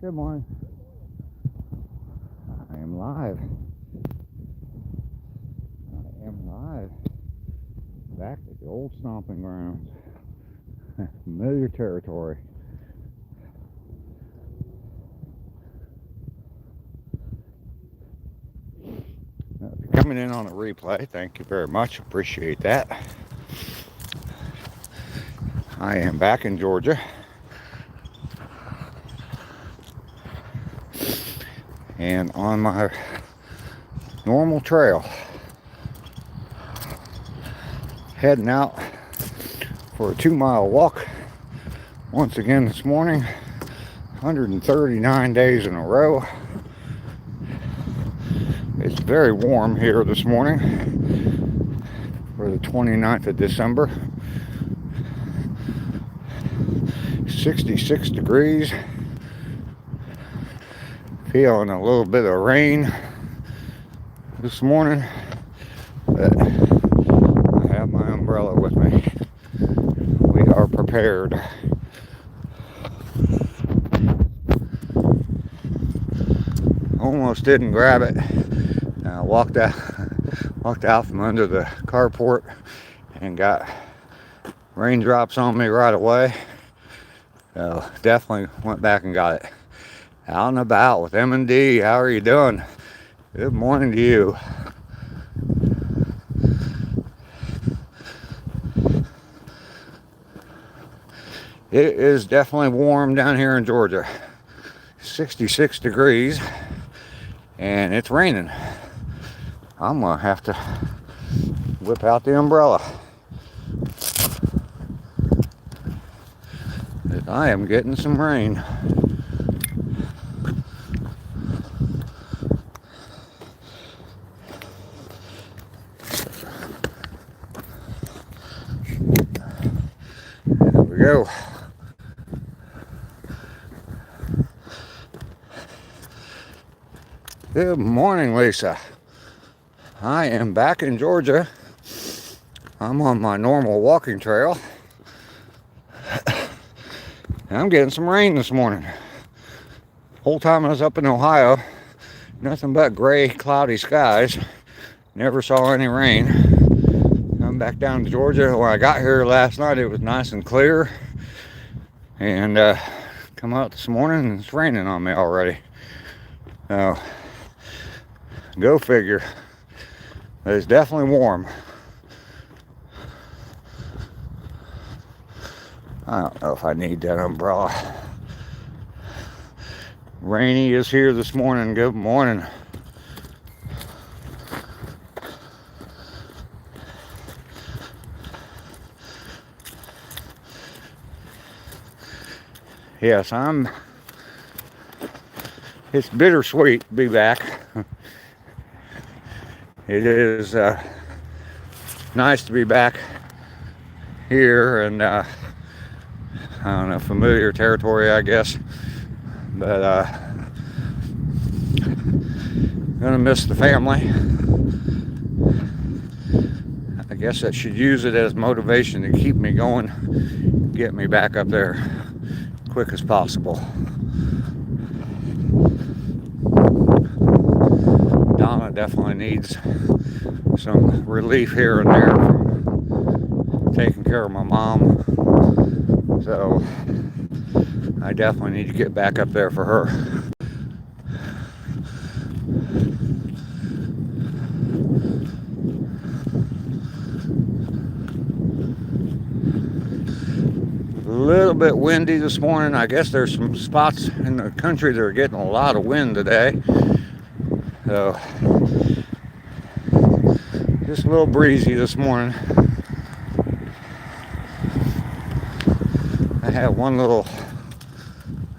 Good morning. I am live. Back at the old stomping grounds. Familiar territory. Now, if you're coming in on a replay, thank you very much. Appreciate that. I am back in Georgia. And on my normal trail. Heading out for a 2-mile walk once again this morning. 139 days in a row. It's very warm here this morning for the 29th of December. 66 degrees. Feeling a little bit of rain this morning, but I have my umbrella with me. We are prepared. Almost didn't grab it. I walked out from under the carport and got raindrops on me right away. So definitely went back and got it. Out and about with M&D. How are you doing? Good morning to you. It is definitely warm down here in Georgia. 66 degrees and it's raining. I'm gonna have to whip out the umbrella. I am getting some rain. There we go. Good morning, Lisa. I am back in Georgia. I'm on my normal walking trail. I'm getting some rain this morning. Whole time I was up in Ohio, nothing but gray, cloudy skies. Never saw any rain. I'm back down to Georgia. When I got here last night, it was nice and clear. And come out this morning and it's raining on me already. So, go figure. It's definitely warm. I don't know if I need that umbrella. Rainy is here this morning. Good morning. Yes, it's bittersweet to be back. It is nice to be back here and I don't know, familiar territory, I guess. But gonna miss the family. I guess I should use it as motivation to keep me going, get me back up there quick as possible. Donna definitely needs some relief here and there from taking care of my mom. So I definitely need to get back up there for her. A little bit windy this morning. I guess there's some spots in the country that are getting a lot of wind today. So just a little breezy this morning. I had one little,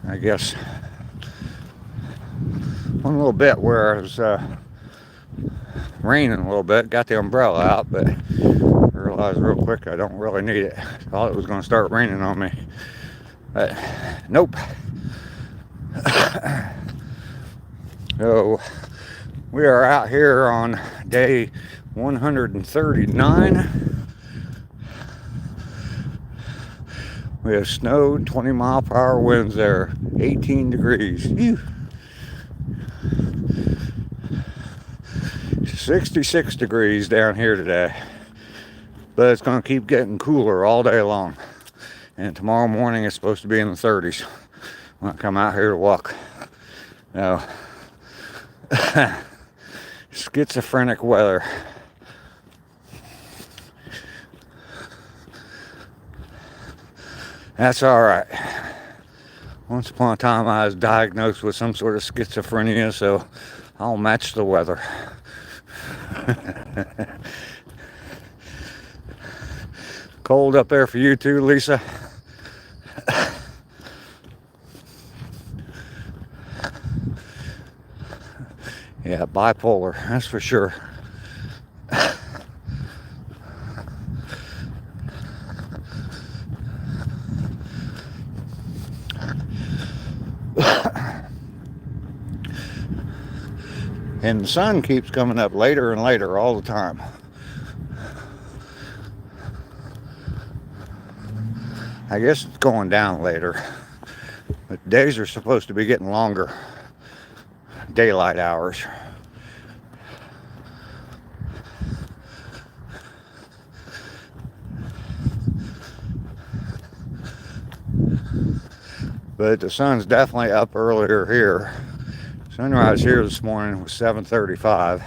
I guess, one little bit where it was raining a little bit. Got the umbrella out, but realized real quick I don't really need it. Thought it was going to start raining on me, but nope. So we are out here on day 139. We have snow, 20-mile-per-hour winds there, 18 degrees. Phew. 66 degrees down here today. But it's going to keep getting cooler all day long. And tomorrow morning it's supposed to be in the 30s when I come out here to walk. Now, schizophrenic weather. That's all right. Once upon a time I was diagnosed with some sort of schizophrenia, so I'll match the weather. Cold up there for you too, Lisa? Yeah, bipolar, that's for sure. And the sun keeps coming up later and later all the time. I guess it's going down later. But days are supposed to be getting longer. Daylight hours. But the sun's definitely up earlier here. Sunrise here this morning was 7:35,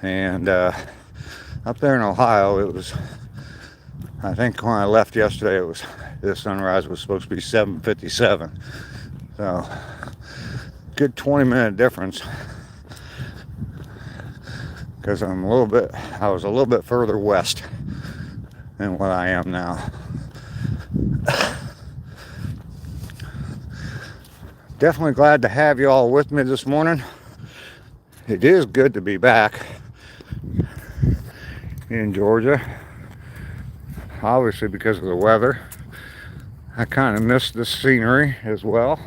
and up there in Ohio it was, I think when I left yesterday, it was, the sunrise was supposed to be 7:57. So good 20-minute difference, because I was a little bit further west than what I am now. Definitely glad to have you all with me this morning. It is good to be back in Georgia, obviously because of the weather. I kind of miss the scenery as well.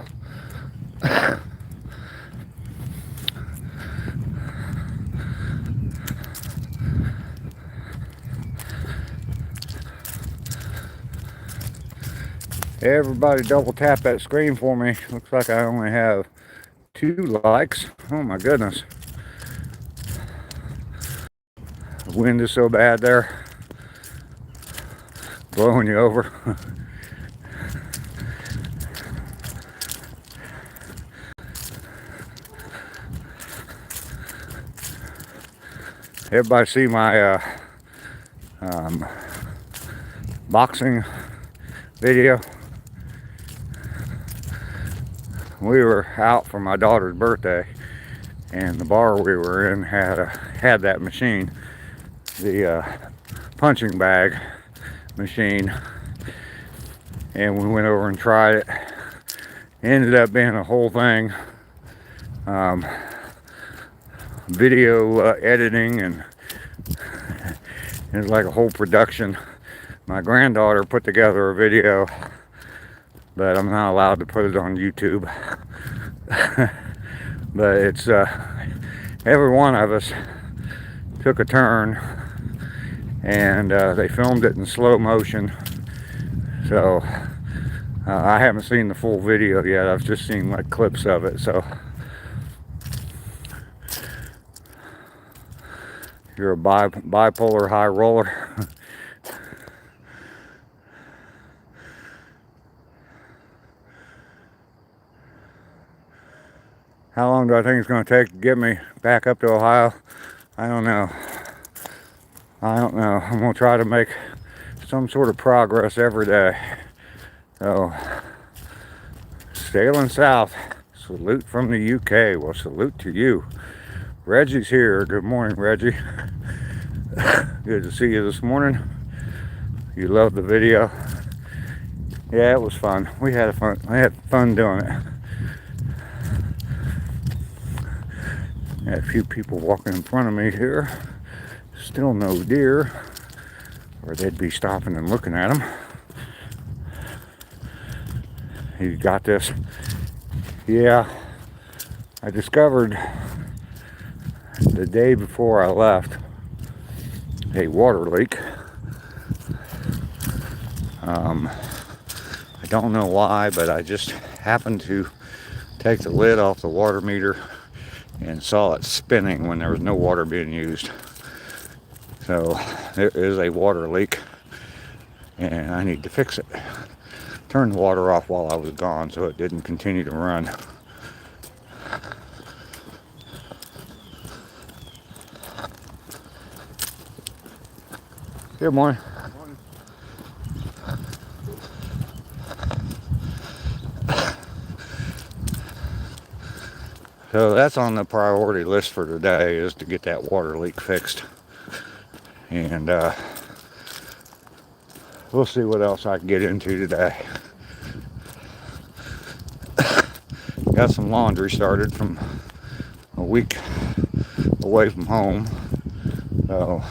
Everybody double tap that screen for me. Looks like I only have 2 likes. Oh my goodness. The wind is so bad there. Blowing you over. Everybody see my boxing video? We were out for my daughter's birthday, and the bar we were in had that machine, the punching bag machine, and we went over and tried it. Ended up being a whole thing, video editing, and it was like a whole production. My granddaughter put together a video, but I'm not allowed to put it on YouTube. But it's every one of us took a turn, and they filmed it in slow motion. So I haven't seen the full video yet. I've just seen like clips of it. So you're a bipolar high roller. How long do I think it's going to take to get me back up to Ohio? I don't know. I'm going to try to make some sort of progress every day. So, sailing south. Salute from the UK. Well, salute to you. Reggie's here. Good morning, Reggie. Good to see you this morning. You loved the video. Yeah, it was fun. I had fun doing it. Got a few people walking in front of me here. Still no deer, or they'd be stopping and looking at them. You got this? Yeah, I discovered the day before I left a water leak. don't know why, but I just happened to take the lid off the water meter and saw it spinning when there was no water being used. So there is a water leak and I need to fix it. Turn the water off while I was gone so it didn't continue to run. Good morning. So that's on the priority list for today, is to get that water leak fixed. And we'll see what else I can get into today. Got some laundry started from a week away from home. So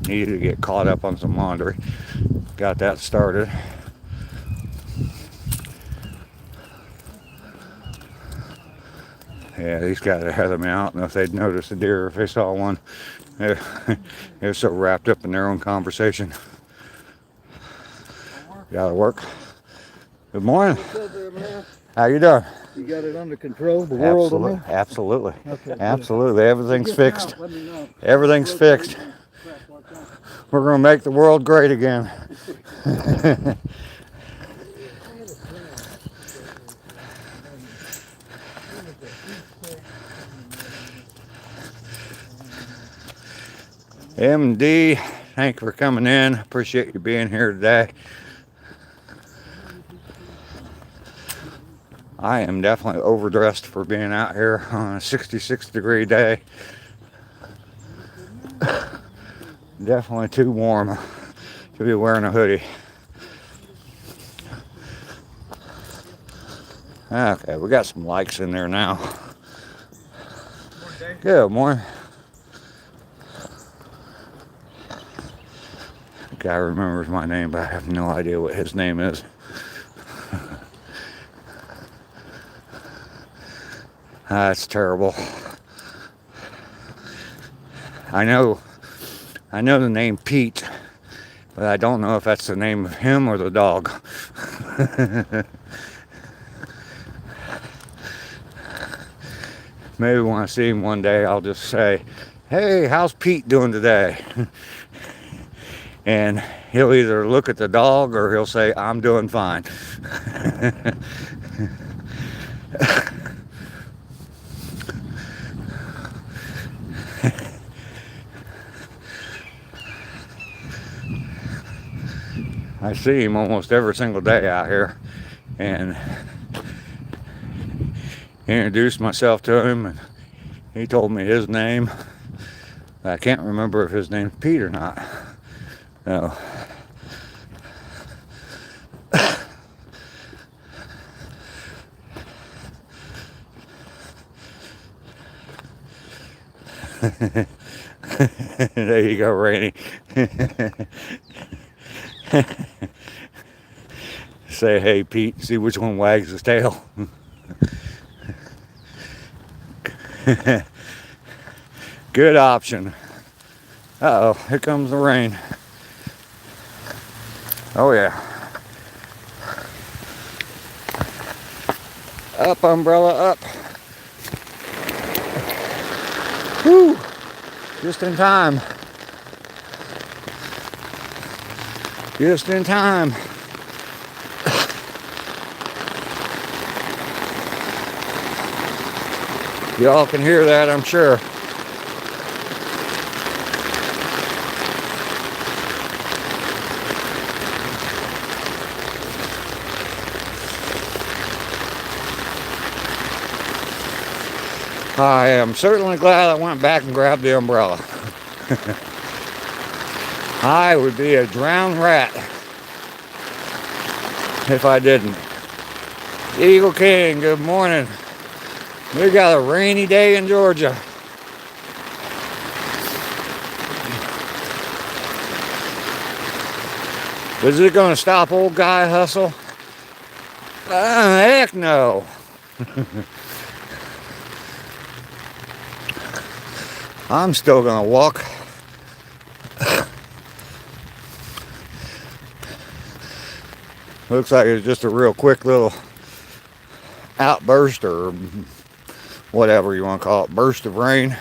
needed to get caught up on some laundry. Got that started. Yeah, these guys are heading me out, and if they'd noticed a deer, if they saw one, they're so wrapped up in their own conversation. Gotta work. Good morning. What's up there, man? How you doing? You got it under control, the world, I mean? Absolutely. Okay, Absolutely. Everything's fixed. Let me know. Everything's fixed. We're gonna make the world great again. MD, thank you for coming in. Appreciate you being here today. I am definitely overdressed for being out here on a 66-degree day. Definitely too warm to be wearing a hoodie. Okay, we got some likes in there now. Good morning. Guy remembers my name, but I have no idea what his name is. That's terrible. I know the name Pete, but I don't know if that's the name of him or the dog. Maybe when I see him one day, I'll just say, "Hey, how's Pete doing today?" And he'll either look at the dog or he'll say, "I'm doing fine." I see him almost every single day out here, and introduced myself to him, and he told me his name. I can't remember if his name's Pete or not. No. There you go, Rainey. Say, "Hey, Pete, see which one wags his tail." Good option. Uh-oh, here comes the rain. Oh yeah. Up, umbrella, up. Whew. Just in time. Just in time. Y'all can hear that, I'm sure. I am certainly glad I went back and grabbed the umbrella. I would be a drowned rat if I didn't. Eagle King, good morning. We got a rainy day in Georgia. Is it going to stop old guy hustle? Heck no. I'm still going to walk. Looks like it's just a real quick little outburst or whatever you want to call it, burst of rain.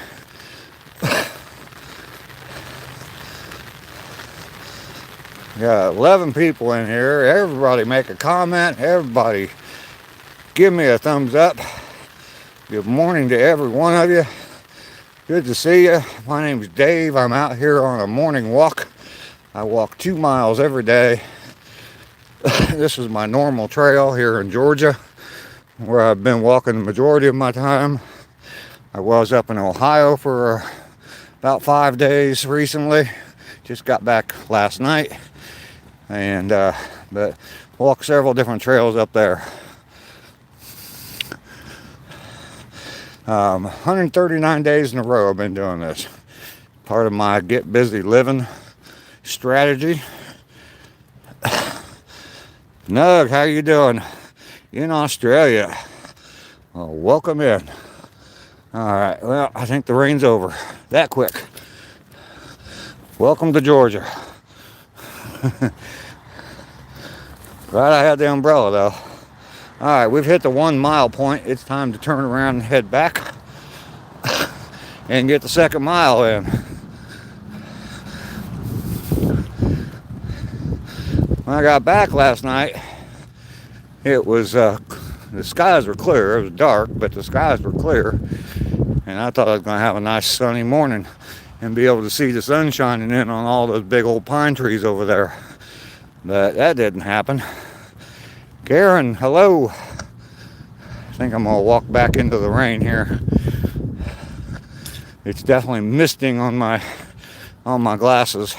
Got 11 people in here. Everybody make a comment. Everybody give me a thumbs up. Good morning to every one of you. Good to see you. My name's Dave. I'm out here on a morning walk. I walk 2 miles every day. This is my normal trail here in Georgia, where I've been walking the majority of my time. I was up in Ohio for about 5 days recently. Just got back last night, and but walked several different trails up there. 139 days in a row I've been doing this. Part of my get busy living strategy. Nug, how you doing in Australia? Well, welcome in. All right, well, I think the rain's over that quick. Welcome to Georgia. Glad I had the umbrella though. All right, we've hit the 1 mile point. It's time to turn around and head back and get the second mile in. When I got back last night, it was the skies were clear. It was dark, but the skies were clear, and I thought I was going to have a nice sunny morning and be able to see the sun shining in on all those big old pine trees over there. But that didn't happen. Karen, hello. I think I'm going to walk back into the rain here. It's definitely misting on my glasses.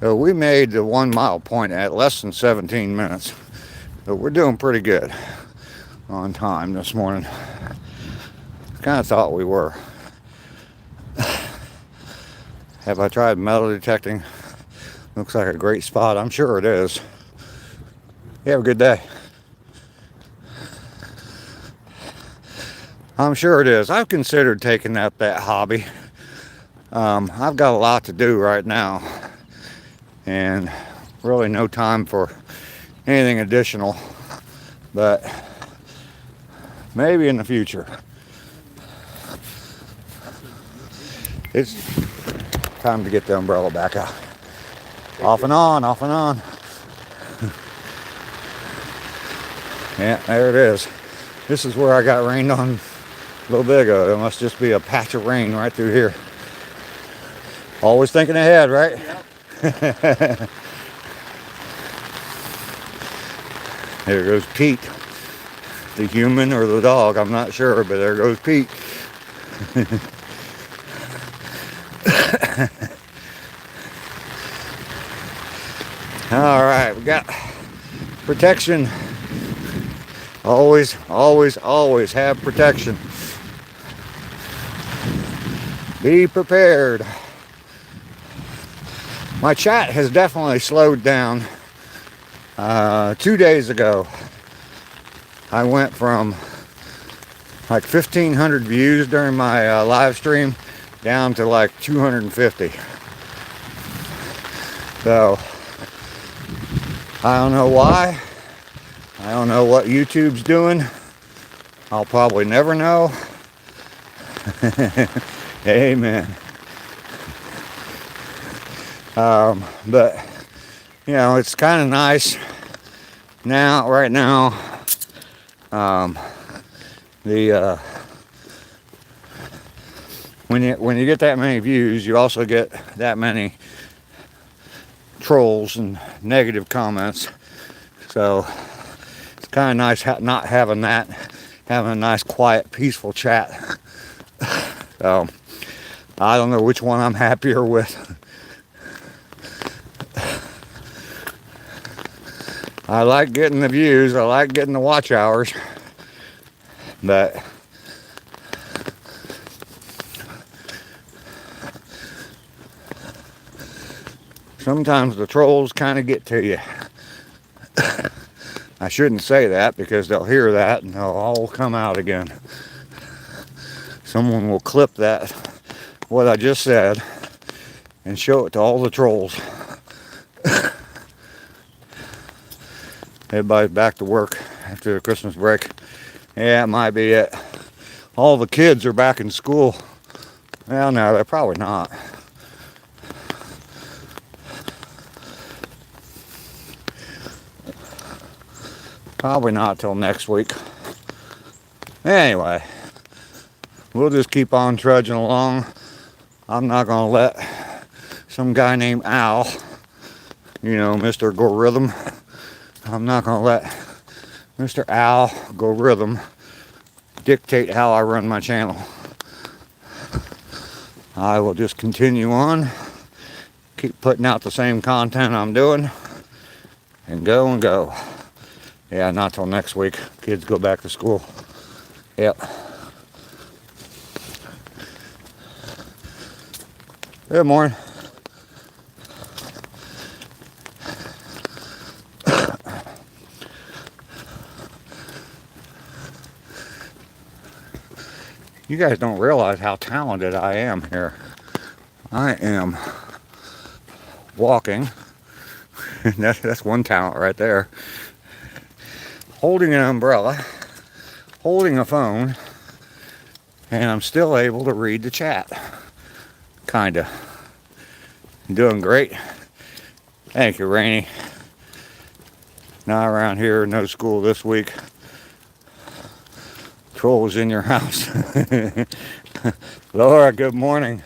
So we made the 1 mile point at less than 17 minutes. So we're doing pretty good on time this morning. Kind of thought we were. Have I tried metal detecting? Looks like a great spot. I'm sure it is. You have a good day. I'm sure it is. I've considered taking up that hobby. I've got a lot to do right now, and really no time for anything additional, but maybe in the future. It's time to get the umbrella back out. Off and on, off and on. Yeah, there it is. This is where I got rained on a little bit ago. There must just be a patch of rain right through here. Always thinking ahead, right? Yep. There goes Pete. The human or the dog, I'm not sure, but there goes Pete. All right, we got protection. Always, always, always have protection. Be prepared. My chat has definitely slowed down. 2 days ago, I went from like 1,500 views during my live stream down to like 250. So, I don't know why. I don't know what YouTube's doing. I'll probably never know. Amen. But, you know, it's kind of nice now, right now, when you get that many views, you also get that many trolls and negative comments. So it's kind of nice not having that, having a nice, quiet, peaceful chat. So I don't know which one I'm happier with. I like getting the views, I like getting the watch hours, but sometimes the trolls kind of get to you. I shouldn't say that because they'll hear that and they'll all come out again. someone will clip that, what I just said, and show it to all the trolls. Everybody's back to work after the Christmas break. Yeah, it might be it. All the kids are back in school. Well, no, they're probably not. Probably not till next week. Anyway, we'll just keep on trudging along. I'm not going to let some guy named Al, you know, Mr. Go Rhythm, I'm not going to let Mr. Al Go Rhythm dictate how I run my channel. I will just continue on, keep putting out the same content I'm doing, and go. Yeah, not till next week. Kids go back to school. Yep. Good morning. You guys don't realize how talented I am here. I am walking. That's one talent right there. Holding an umbrella, holding a phone, and I'm still able to read the chat. Kinda. Doing great. Thank you, Rainy. Not around here, no school this week. Trolls in your house. Laura, good morning.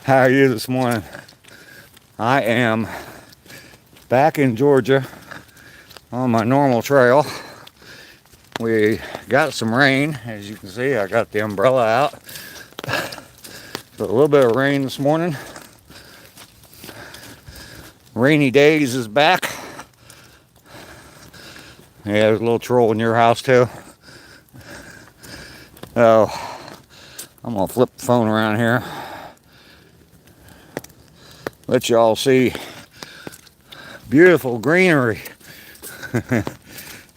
How are you this morning? I am back in Georgia on my normal trail. We got some rain, as you can see. I got the umbrella out. A little bit of rain this morning. Rainy days is back. Yeah, there's a little troll in your house too. Oh, I'm gonna flip the phone around here. Let y'all see beautiful greenery.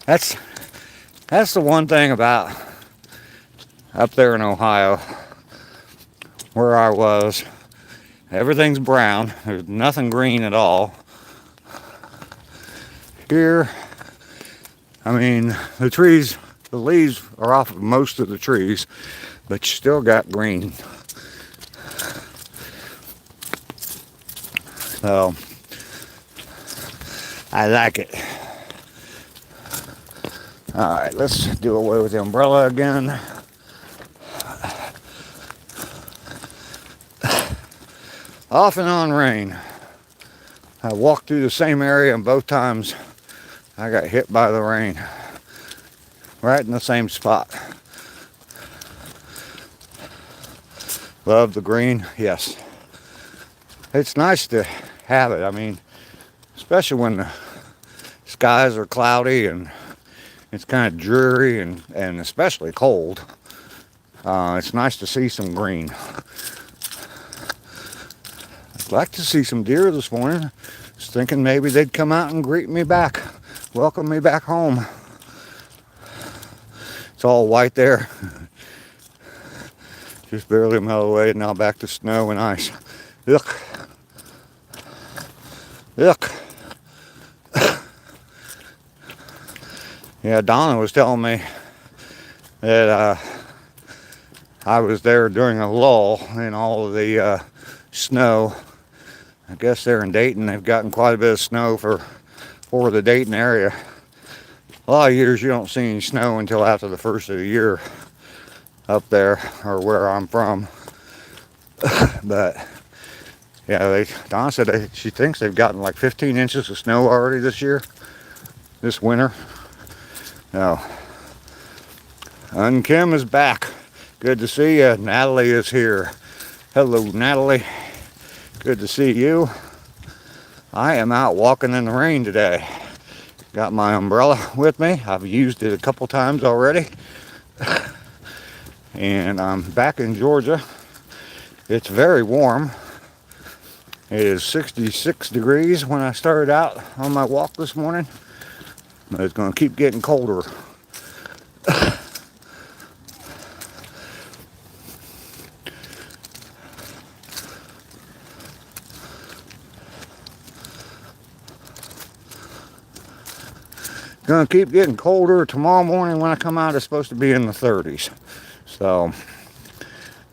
That's the one thing about up there in Ohio where I was. Everything's brown. There's nothing green at all. Here, I mean, the trees, the leaves are off of most of the trees, but you still got green. So, I like it. Alright, let's do away with the umbrella again. Off and on rain. I walked through the same area and both times I got hit by the rain. Right in the same spot. Love the green, yes. It's nice to have it. I mean, especially when the skies are cloudy and it's kind of dreary and especially cold. It's nice to see some green. I'd like to see some deer this morning. Was thinking maybe they'd come out and greet me back, welcome me back home. It's all white there. Just barely melted away, now back to snow and ice. Look. Look. Yeah, Donna was telling me that I was there during a lull in all of the snow. I guess there in Dayton, they've gotten quite a bit of snow for the Dayton area. A lot of years you don't see any snow until after the first of the year up there, or where I'm from. But yeah, Donna said she thinks they've gotten like 15 inches of snow already this winter. No. Kim is back. Good to see you. Natalie is here. Hello, Natalie. Good to see you. I am out walking in the rain today. Got my umbrella with me. I've used it a couple times already. And I'm back in Georgia. It's very warm. It is 66 degrees when I started out on my walk this morning. But it's going to keep getting colder. Gonna keep getting colder. Tomorrow morning when I come out, it's supposed to be in the 30s. So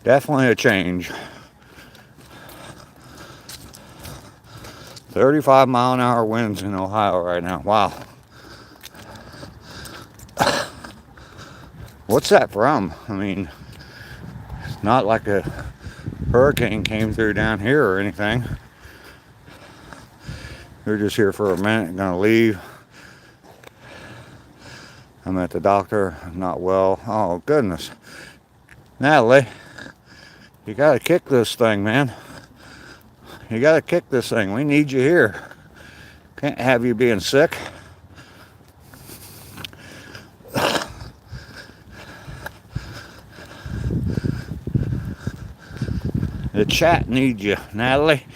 definitely a change. 35-mile-an-hour winds in Ohio right now. Wow. What's that from? I mean, it's not like a hurricane came through down here or anything. We're just here for a minute. Gonna leave. I'm at the doctor. I'm not well. Oh, goodness. Natalie, you gotta kick this thing, man. You gotta kick this thing. We need you here. Can't have you being sick. The chat needs you, Natalie.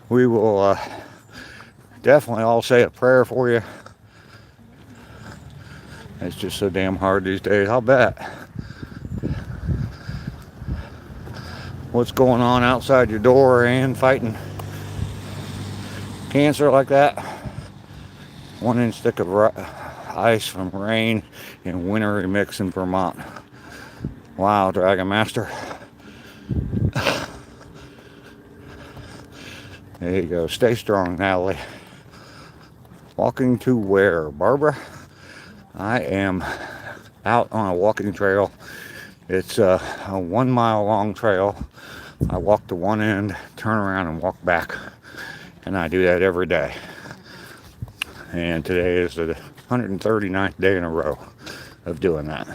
We will definitely all say a prayer for you. It's just so damn hard these days, I'll bet. What's going on outside your door and fighting cancer like that? 1 inch thick of ice from rain in wintry mix in Vermont. Wow, Dragon Master. There you go. Stay strong, Natalie. Walking to where, Barbara? I am out on a walking trail. It's a 1 mile long trail. I walk to one end, turn around and walk back. And I do that every day. And today is the 139th day in a row of doing that.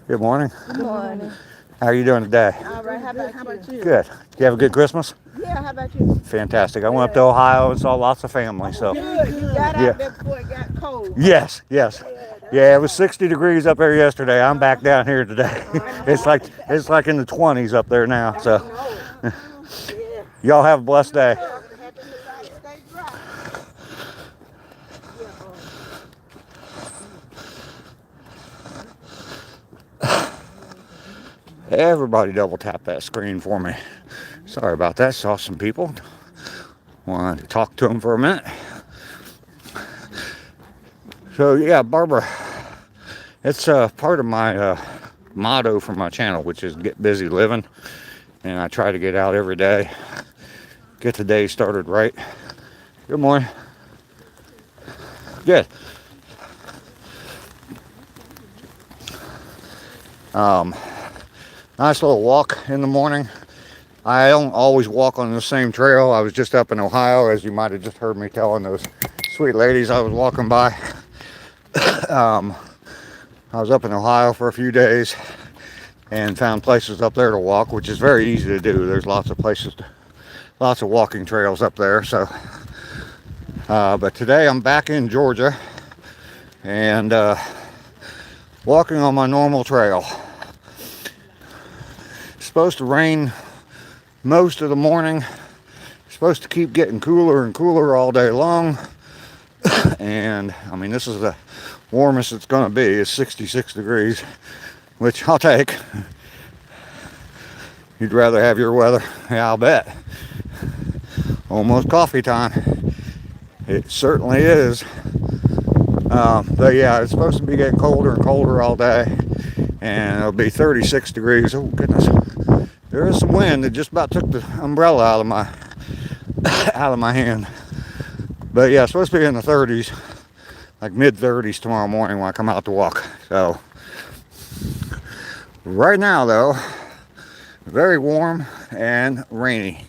Good morning. Good morning. How are you doing today? All right, how about you? Good. Did you have a good Christmas? Yeah, how about you? Fantastic. I went up to Ohio and saw lots of family. So Good. You got out there before it got cold. yes. Yeah, it was 60 degrees up there yesterday. I'm back down here today. It's like in the 20s up there now. So y'all have a blessed day. Everybody double tap that screen for me. Sorry about that. Saw some people. Wanted to talk to them for a minute. So yeah, Barbara, it's part of my motto for my channel, which is get busy living. And I try to get out every day, get the day started right. Good morning. Good. Nice little walk in the morning. I don't always walk on the same trail. I was just up in Ohio, as you might have just heard me telling those sweet ladies I was walking by. I was up in Ohio for a few days and found places up there to walk, which is very easy to do. There's lots of places, lots of walking trails up there. So, but today I'm back in Georgia and walking on my normal trail. It's supposed to rain most of the morning. It's supposed to keep getting cooler and cooler all day long. And I mean, this is the warmest it's going to be. It's 66 degrees, which I'll take. You'd rather have your weather? Yeah, I'll bet. Almost coffee time. It certainly is. But yeah, it's supposed to be getting colder and colder all day. And it'll be 36 degrees. Oh, goodness. There is some wind that just about took the umbrella out of my hand. But yeah, it's supposed to be in the 30s, like mid 30s tomorrow morning when I come out to walk. So right now though, very warm and rainy.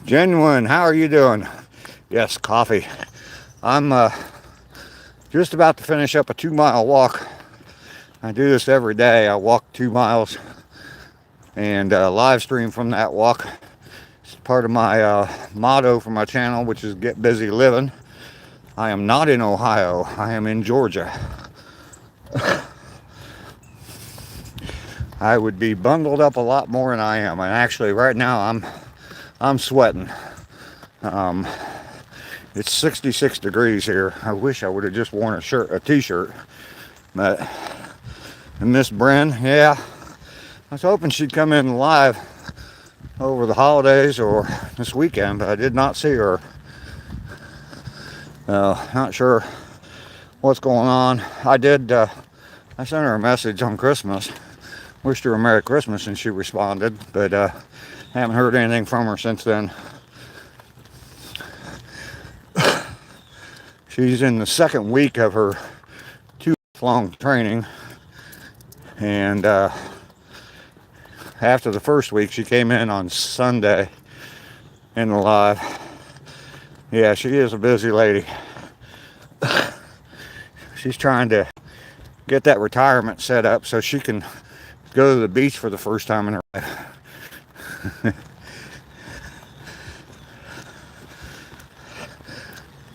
Genuine, how are you doing? Yes, coffee. I'm just about to finish up a 2-mile walk. I do this every day. I walk 2 miles and live stream from that walk. It's part of my motto for my channel, which is get busy living. I am not in Ohio. I am in Georgia. I would be bundled up a lot more than I am. And actually right now I'm sweating. It's 66 degrees here. I wish I would have just worn a t-shirt. But Miss Bren, yeah, I was hoping she'd come in live over the holidays or this weekend, but I did not see her. Not sure what's going on. I sent her a message on Christmas, wished her a Merry Christmas, and she responded, but haven't heard anything from her since then. She's in the second week of her 2-month-long training, and after the first week, she came in on Sunday in the live. Yeah, she is a busy lady. She's trying to get that retirement set up so she can go to the beach for the first time in her life.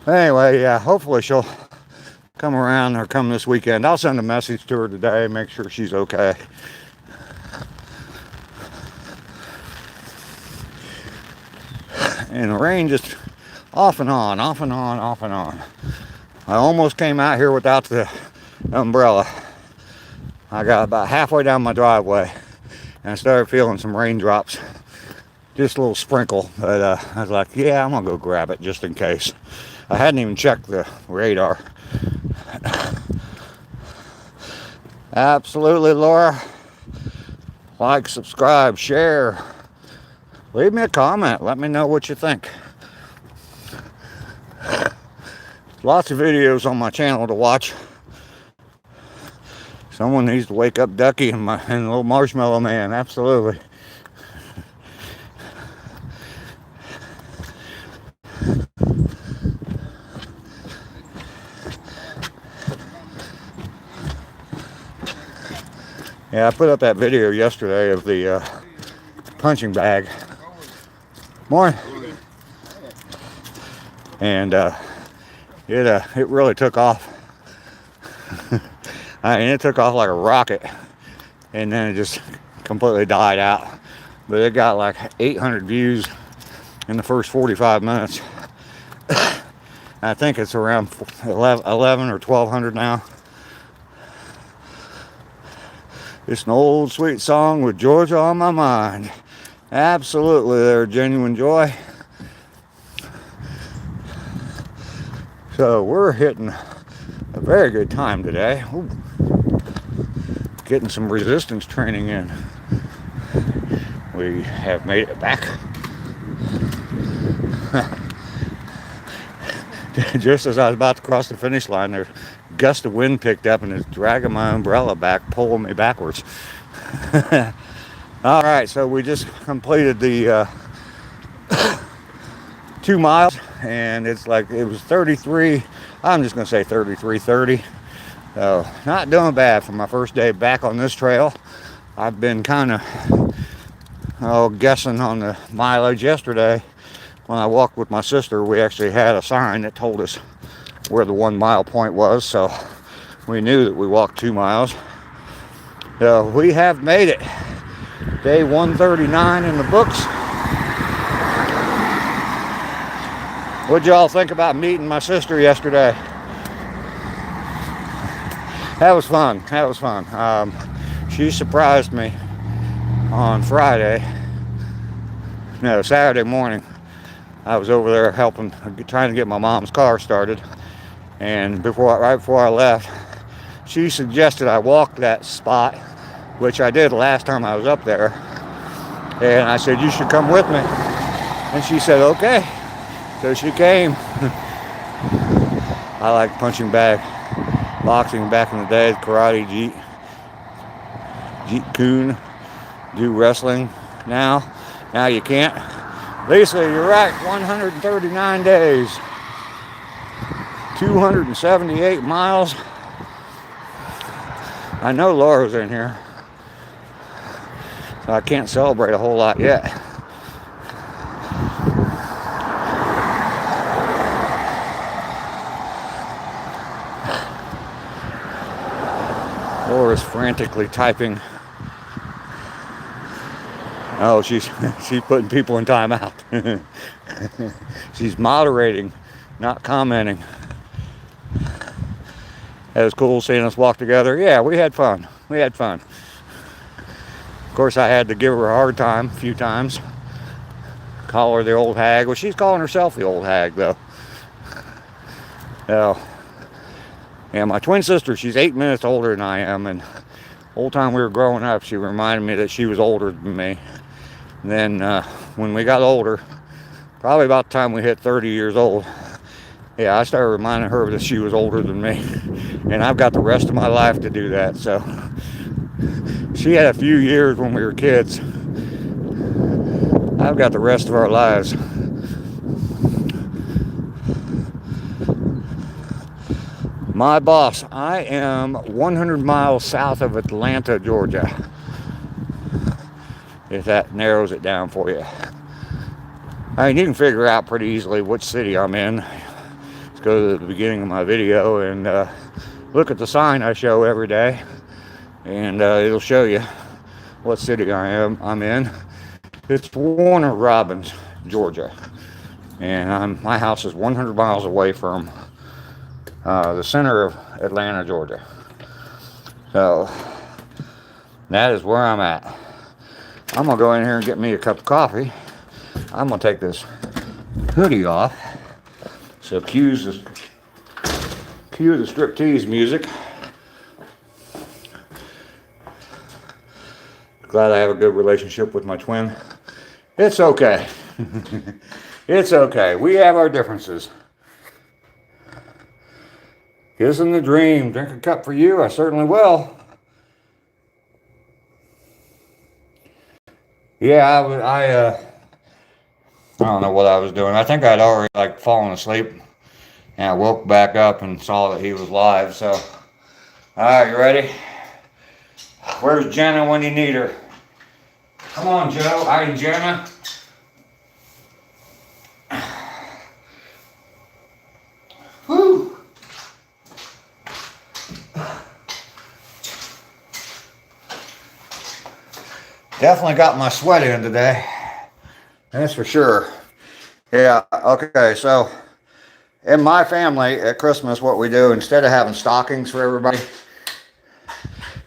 Anyway, yeah, hopefully she'll come around or come this weekend. I'll send a message to her today, make sure she's okay. And the rain just off and on, off and on, off and on. I almost came out here without the umbrella. I got about halfway down my driveway and I started feeling some raindrops. Just a little sprinkle, but I was like, yeah, I'm gonna go grab it just in case. I hadn't even checked the radar. Absolutely, Laura. Like, subscribe, share. Leave me a comment. Let me know what you think. Lots of videos on my channel to watch. Someone needs to wake up Ducky and little Marshmallow Man. Absolutely. Yeah, I put up that video yesterday of the punching bag. Morning. And it really took off. And it took off like a rocket, and then it just completely died out. But it got like 800 views in the first 45 minutes. I think it's around 11 or 1200 now. It's an old sweet song with Georgia on my mind. Absolutely, there, Genuine Joy. So we're hitting a very good time today. Ooh. Getting some resistance training in. We have made it back. Just as I was about to cross the finish line, there gust of wind picked up and it's dragging my umbrella back, pulling me backwards. All right, so we just completed the 2 miles, and it was 33. I'm just gonna say 33:30. So not doing bad for my first day back on this trail. I've been kind of guessing on the mileage yesterday. When I walked with my sister, we actually had a sign that told us where the 1 mile point was, so we knew that we walked 2 miles. So we have made it. Day 139 in the books. What'd y'all think about meeting my sister yesterday? That was fun. She surprised me on Saturday morning. I was over there trying to get my mom's car started, and right before I left, she suggested I walk that spot, which I did last time I was up there, and I said, you should come with me, and she said, okay. So she came. I like punching bag, boxing back in the day, karate, jeet kune, do wrestling now you can't. Lisa, you're right, 139 days, 278 miles. I know Laura's in here, so I can't celebrate a whole lot yet. Laura's frantically typing Oh, she's she's putting people in timeout. She's moderating, not commenting. It was cool seeing us walk together. Yeah, we had fun. We had fun. Of course, I had to give her a hard time a few times. Call her the old hag. Well, she's calling herself the old hag, though. Oh, yeah, my twin sister, she's 8 minutes older than I am, and the whole time we were growing up, she reminded me that she was older than me. And then when we got older, probably about the time we hit 30 years old, yeah, I started reminding her that she was older than me. And I've got the rest of my life to do that. So she had a few years when we were kids. I've got the rest of our lives. My boss, I am 100 miles south of Atlanta, Georgia. If that narrows it down for you. I mean, you can figure out pretty easily which city I'm in. Let's go to the beginning of my video and look at the sign I show every day. And it'll show you what city I'm in. It's Warner Robins, Georgia. And my house is 100 miles away from the center of Atlanta, Georgia. So that is where I'm at. I'm gonna go in here and get me a cup of coffee. I'm gonna take this hoodie off. So cue the striptease music. Glad I have a good relationship with my twin. It's okay. It's okay. We have our differences. Kissing the dream. Drink a cup for you. I certainly will. Yeah, I don't know what I was doing. I think I'd already fallen asleep. And I woke back up and saw that he was live. So, all right, you ready? Where's Jenna when you need her? Come on, Joe. Hi, Jenna. Whew. Definitely got my sweat in today. That's for sure. Yeah, okay, so in my family at Christmas, what we do, instead of having stockings for everybody,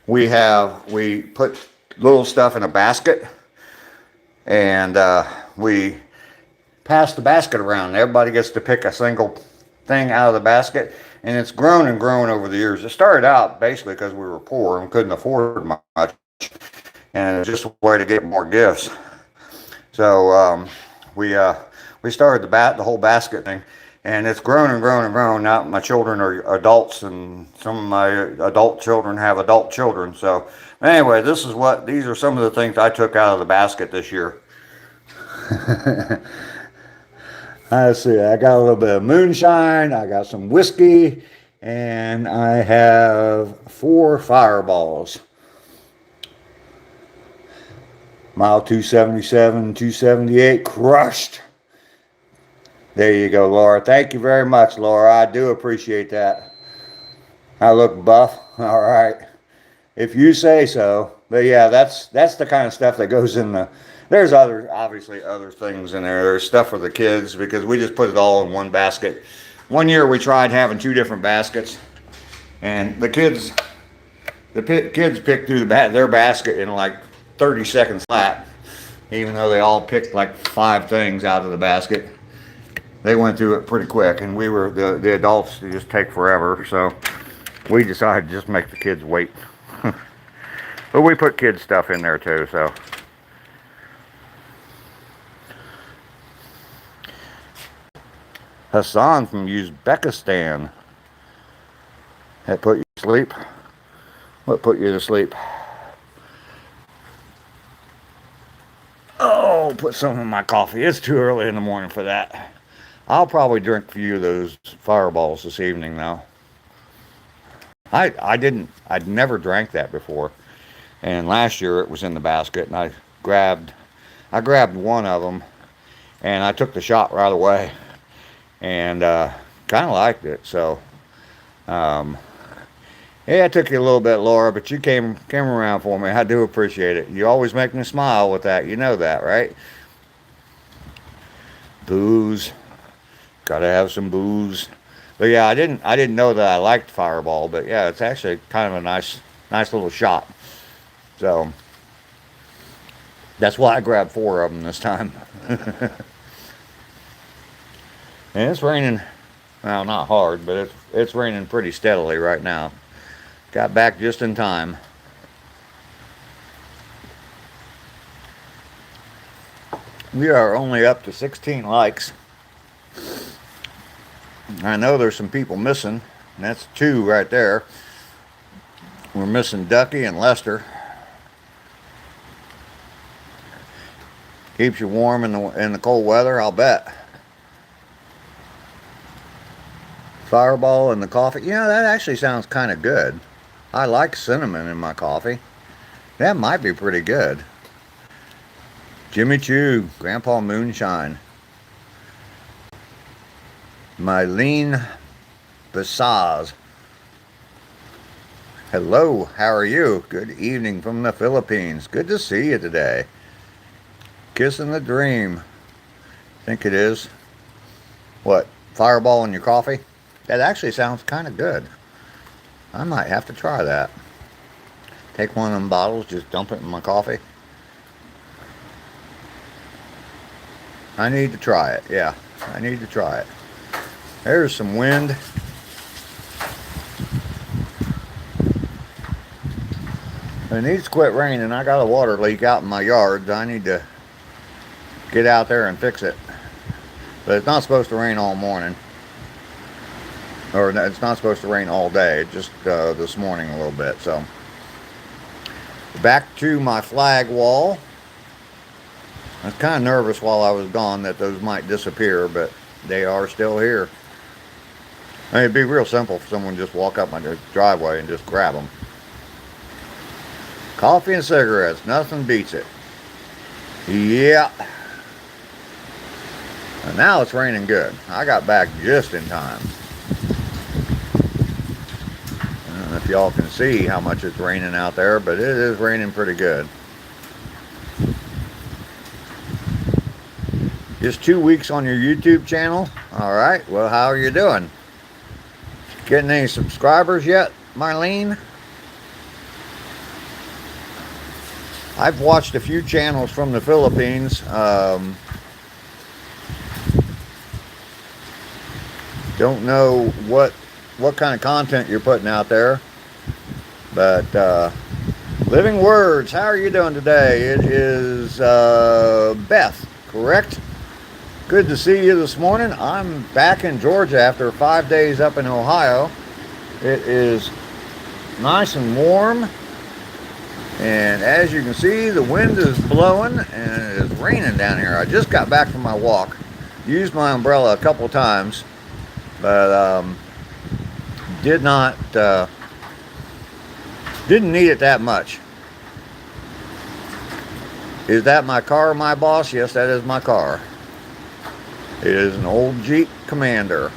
we put little stuff in a basket, and we pass the basket around. Everybody gets to pick a single thing out of the basket, and it's grown and grown over the years. It started out basically because we were poor and couldn't afford much, and it was just a way to get more gifts. So we started the whole basket thing, and it's grown and grown and grown. Now my children are adults, and some of my adult children have adult children. So anyway, these are some of the things I took out of the basket this year. Let's see, I got a little bit of moonshine, I got some whiskey, and I have 4 fireballs. Mile 277, 278, crushed. There you go, Laura. Thank you very much, Laura. I do appreciate that. I look buff. All right. If you say so. But yeah, that's the kind of stuff that goes in the... There's obviously other things in there. There's stuff for the kids because we just put it all in one basket. One year we tried having 2 different baskets, and the kids picked through their basket in like 30 seconds flat, even though they all picked like 5 things out of the basket. They went through it pretty quick, and we were the adults just take forever, so we decided to just make the kids wait. But we put kids stuff in there too, so. Hassan from Uzbekistan. That put you to sleep? What put you to sleep? Oh, put some in my coffee. It's too early in the morning for that. I'll probably drink a few of those fireballs this evening though. I'd never drank that before. And last year it was in the basket, and I grabbed one of them, and I took the shot right away. And kind of liked it. So yeah, Yeah, it took you a little bit, Laura, but you came around for me. I do appreciate it. You always make me smile with that. You know that, right? Booze. Gotta have some booze. But yeah, I didn't know that I liked Fireball, but yeah, it's actually kind of a nice little shot. So that's why I grabbed 4 of them this time. And it's raining. Well, not hard, but it's raining pretty steadily right now. Got back just in time. We are only up to 16 likes. I know there's some people missing, and that's 2 right there. We're missing Ducky and Lester. Keeps you warm in the cold weather, I'll bet. Fireball and the coffee. You know, that actually sounds kind of good. I like cinnamon in my coffee. That might be pretty good. Jimmy Choo, Grandpa Moonshine. Mylene Basaz. Hello, how are you? Good evening from the Philippines. Good to see you today. Kissing the dream. Think it is. What? Fireball in your coffee? That actually sounds kind of good. I might have to try that. Take one of them bottles, just dump it in my coffee. I need to try it. Yeah, I need to try it. There's some wind. It needs to quit raining. I got a water leak out in my yard. I need to get out there and fix it. But it's not supposed to rain all morning. Or it's not supposed to rain all day. Just this morning a little bit. So back to my flag wall. I was kind of nervous while I was gone that those might disappear, but they are still here. I mean, it'd be real simple for someone to just walk up my driveway and just grab them. Coffee and cigarettes, nothing beats it. Yeah. And now it's raining good. I got back just in time. I don't know if y'all can see how much it's raining out there, but it is raining pretty good. Just 2 weeks on your YouTube channel. All right. Well, how are you doing? Getting any subscribers yet, Marlene? I've watched a few channels from the Philippines. Don't know what kind of content you're putting out there, but Living Words, how are you doing today? It is Beth, correct? Good to see you this morning. I'm back in Georgia after 5 days up in Ohio. It is nice and warm, and as you can see, the wind is blowing and it is raining down here. I just got back from my walk. Used my umbrella a couple times, but didn't need it that much. Is that my car, my boss? Yes, that is my car. It is an old Jeep Commander.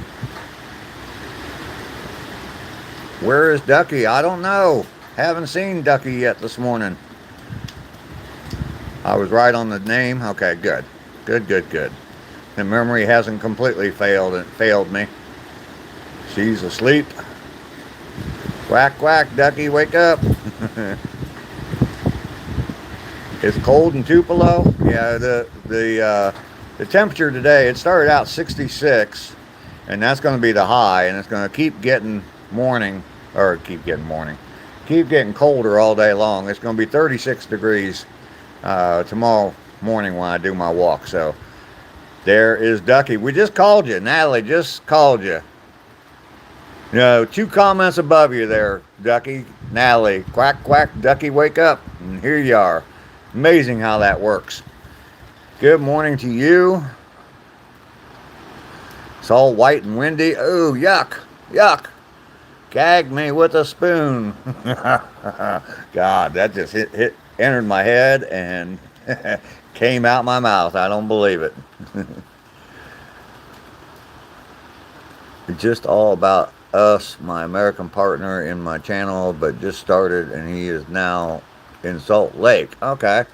Where is Ducky? I don't know. Haven't seen Ducky yet this morning. I was right on the name. Okay, good. Good. The memory hasn't completely failed me. She's asleep. Quack, quack, Ducky, wake up. It's cold in Tupelo. Yeah, the temperature today, it started out 66, and that's going to be the high, and it's going to keep getting colder all day long. It's going to be 36 degrees tomorrow morning when I do my walk. So there is Ducky. We just called you. Natalie just called you. You know, 2 comments above you there, Ducky. Natalie, quack, quack, Ducky, wake up. And here you are. Amazing how that works. Good morning to you. It's all white and windy. Oh, yuck, yuck. Gagged me with a spoon. God, that just entered my head and came out my mouth. I don't believe it. It's just all about us, my American partner in my channel, but just started, and he is now in Salt Lake. Okay.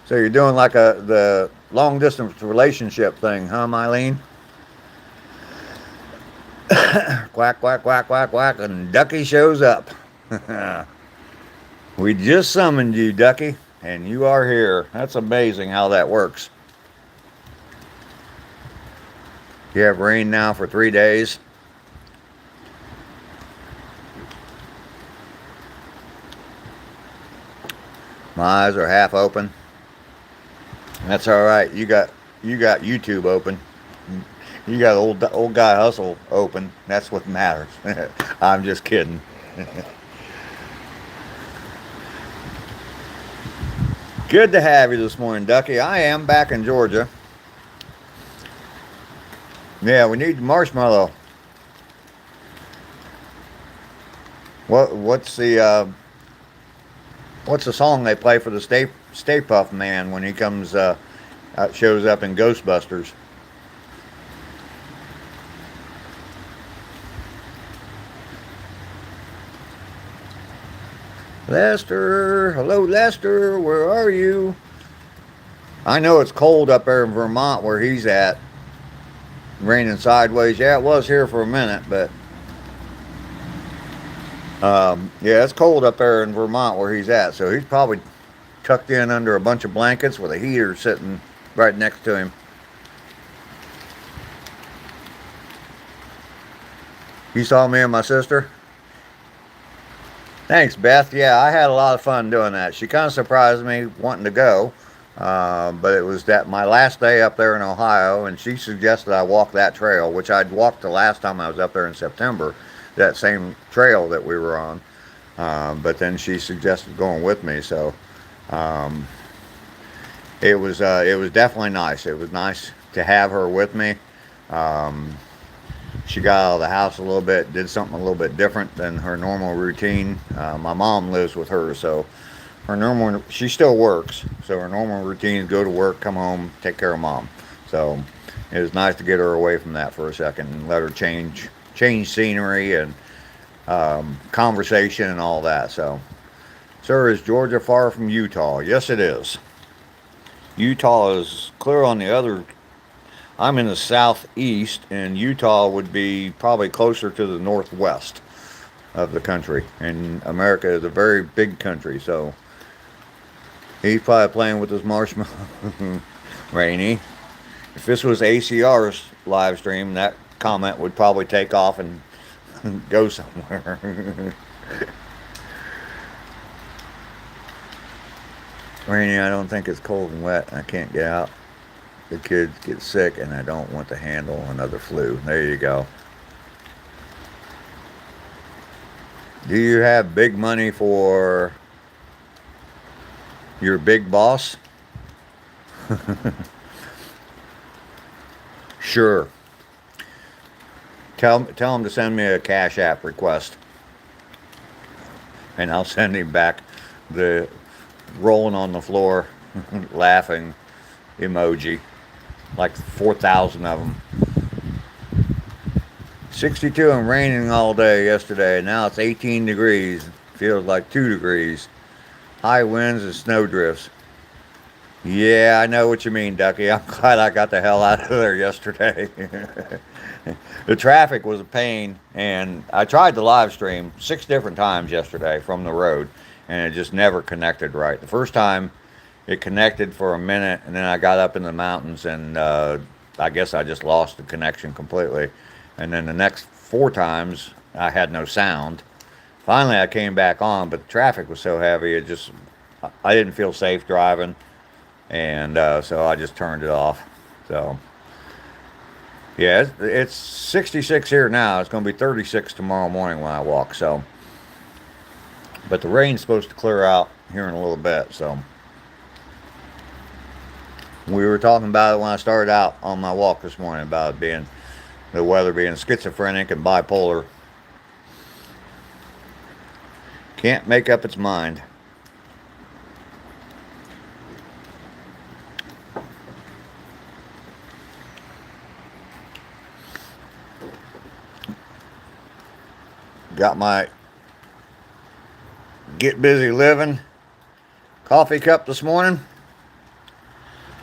So you're doing like the long distance relationship thing, huh, Mylene? Quack, quack, quack, quack, quack, and Ducky shows up. We just summoned you, Ducky, and you are here. That's amazing how that works. You have rain now for 3 days. My eyes are half open. That's all right. You got YouTube open. You got old guy hustle open. That's what matters. I'm just kidding. Good to have you this morning, Ducky. I am back in Georgia. Yeah, we need marshmallow. What's the song they play for the Stay Puft Man when he comes shows up in Ghostbusters? Lester, hello Lester, where are you? I know it's cold up there in Vermont where he's at. Raining sideways. Yeah, it was here for a minute, but yeah, it's cold up there in Vermont where he's at. So he's probably tucked in under a bunch of blankets with a heater sitting right next to him. You saw me and my sister? Thanks, Beth. Yeah, I had a lot of fun doing that. She kind of surprised me wanting to go, but it was my last day up there in Ohio, and she suggested I walk that trail, which I'd walked the last time I was up there in September, that same trail that we were on. But then she suggested going with me, so it was definitely nice. It was nice to have her with me. She got out of the house a little bit, did something a little bit different than her normal routine. My mom lives with her, so she still works, so her normal routine is go to work, come home, take care of mom. So it was nice to get her away from that for a second and let her change scenery and conversation and all that. So, sir, is Georgia far from Utah? Yes, it is. Utah is clear on the other. I'm in the southeast, and Utah would be probably closer to the northwest of the country. And America is a very big country, so he's probably playing with his marshmallow. Rainy. If this was ACR's live stream, that comment would probably take off and go somewhere. Rainy, I don't think it's cold and wet. I can't get out. The kids get sick, and I don't want to handle another flu. There you go. Do you have big money for your big boss? Sure. Tell him to send me a Cash App request, and I'll send him back the rolling on the floor laughing emoji, like 4,000 of them. 62 and raining all day yesterday. Now it's 18 degrees. Feels like 2 degrees. High winds and snow drifts. Yeah, I know what you mean, Ducky. I'm glad I got the hell out of there yesterday. The traffic was a pain, and I tried to live stream 6 different times yesterday from the road, and it just never connected right. The first time it connected for a minute, and then I got up in the mountains, and I guess I just lost the connection completely. And then the next 4 times I had no sound. Finally I came back on, but the traffic was so heavy, I didn't feel safe driving, and so I just turned it off. So yeah, it's 66 here now. It's going to be 36 tomorrow morning when I walk. So, but the rain's supposed to clear out here in a little bit. So we were talking about it when I started out on my walk this morning, about the weather being schizophrenic and bipolar. Can't make up its mind. Got my Get Busy Living coffee cup this morning.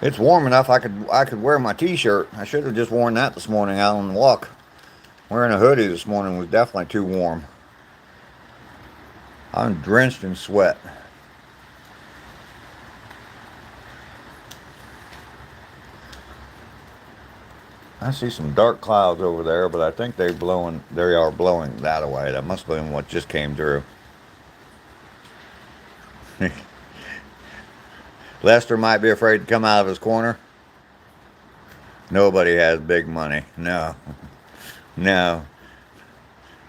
It's warm enough I could wear my t-shirt. I should have just worn that this morning out on the walk. Wearing a hoodie this morning was definitely too warm. I'm drenched in sweat. I see some dark clouds over there, but I think they are blowing that away. That must have been what just came through. Lester might be afraid to come out of his corner. Nobody has big money. No. No.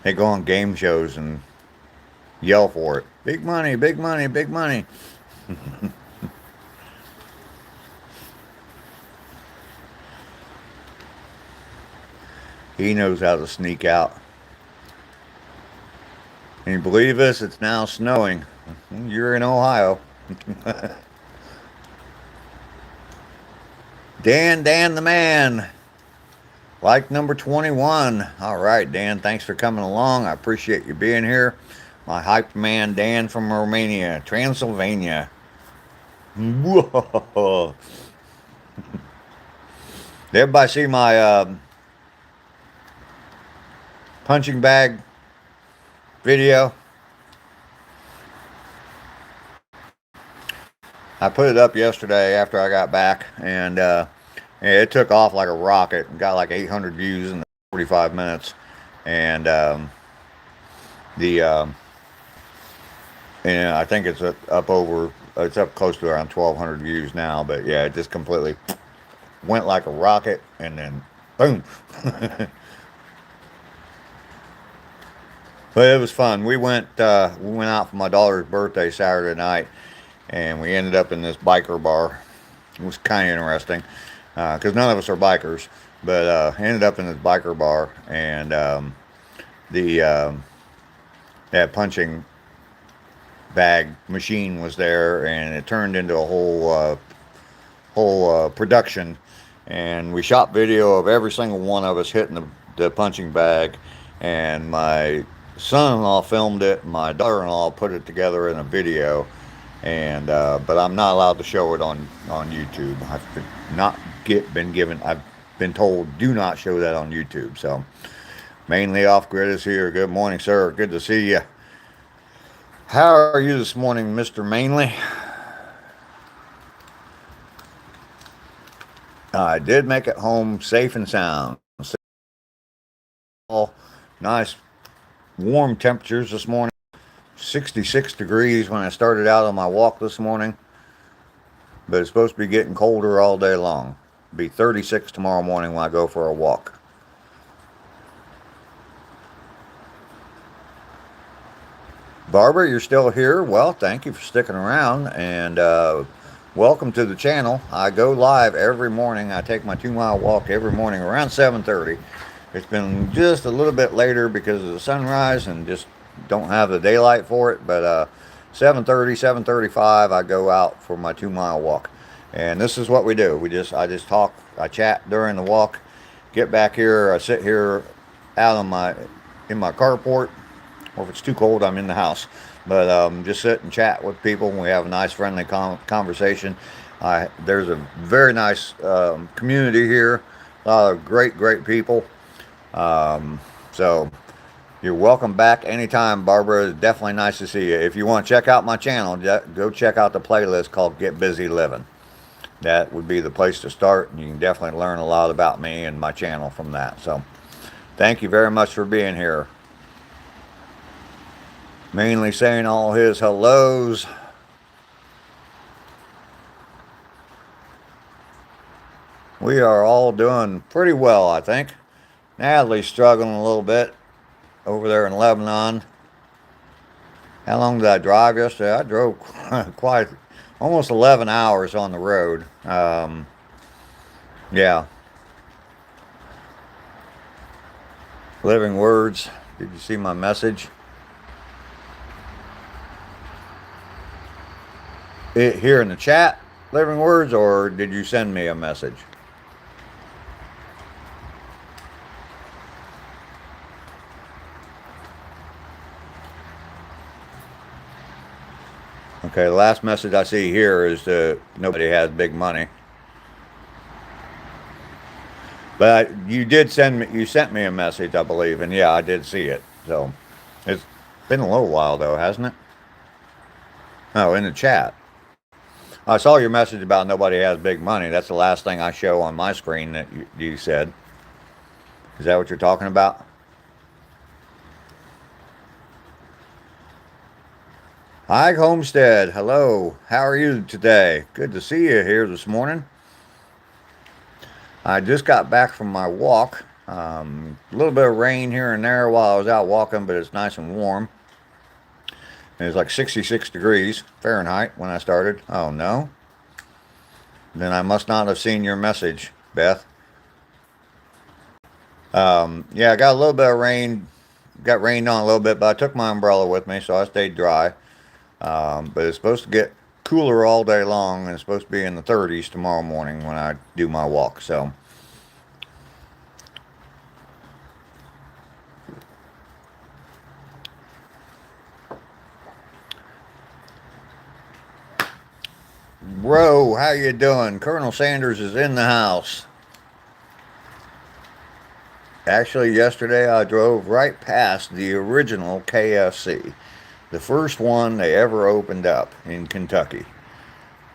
They go on game shows and yell for it. Big money, big money, big money. He knows how to sneak out. Can you believe this? It's now snowing. You're in Ohio. Dan the man. Like number 21. All right, Dan, thanks for coming along. I appreciate you being here. My hype man, Dan from Romania, Transylvania. Whoa. Did everybody see my punching bag video? I put it up yesterday after I got back, and it took off like a rocket and got like 800 views in 45 minutes. And and I think it's up close to around 1,200 views now. But yeah, it just completely went like a rocket, and then boom. But it was fun. We went out for my daughter's birthday Saturday night, and we ended up in this biker bar. It was kind of interesting because none of us are bikers, but ended up in this biker bar, and that punching bag machine was there, and it turned into a whole production, and we shot video of every single one of us hitting the punching bag, and my son-in-law filmed it, and my daughter-in-law put it together in a video, and but I'm not allowed to show it on YouTube. I've been told do not show that on YouTube. So mainly off grid is here. Good morning, sir. Good to see you. How are you this morning, Mr. Mainly? I did make it home safe and sound. Nice warm temperatures this morning. 66 degrees when I started out on my walk this morning. But it's supposed to be getting colder all day long. It'll be 36 tomorrow morning when I go for a walk. Barbara, you're still here? Well, thank you for sticking around, and welcome to the channel. I go live every morning. I take my 2-mile walk every morning around 7:30. It's been just a little bit later because of the sunrise and just don't have the daylight for it, but 7:30, 7:35 I go out for my 2-mile walk. And this is what we do. I just talk, I chat during the walk, get back here, I sit here out in my carport, or if it's too cold I'm in the house, but just sit and chat with people, and we have a nice friendly conversation. There's a very nice community here, a lot of great people. So you're welcome back anytime, Barbara. It's definitely nice to see you. If you want to check out my channel, go check out the playlist called Get Busy Living. That would be the place to start, and you can definitely learn a lot about me and my channel from that. So thank you very much for being here. Mainly saying all his hellos. We are all doing pretty well, I think. Natalie's struggling a little bit over there in Lebanon. How long did I drive yesterday? I drove quite almost 11 hours on the road. Yeah. Living Words. Did you see my message? Here in the chat, Living Words, or did you send me a message? Okay, the last message I see here is that nobody has big money. But you did send me, you sent me a message, I believe, and yeah, I did see it. So it's been a little while though, hasn't it? Oh, in the chat. I saw your message about nobody has big money. That's the last thing I show on my screen that you said. Is that what you're talking about? Hi, Homestead. Hello. How are you today? Good to see you here this morning. I just got back from my walk. A little bit of rain here and there while I was out walking, but it's nice and warm. It was like 66 degrees Fahrenheit when I started. Oh, no. Then I must not have seen your message, Beth. Yeah, I got a little bit of rain. Got rained on a little bit, but I took my umbrella with me, so I stayed dry. But it's supposed to get cooler all day long, and it's supposed to be in the 30s tomorrow morning when I do my walk. So, bro, how you doing? Colonel Sanders is in the house. Actually, yesterday I drove right past the original KFC, the first one they ever opened up in Kentucky.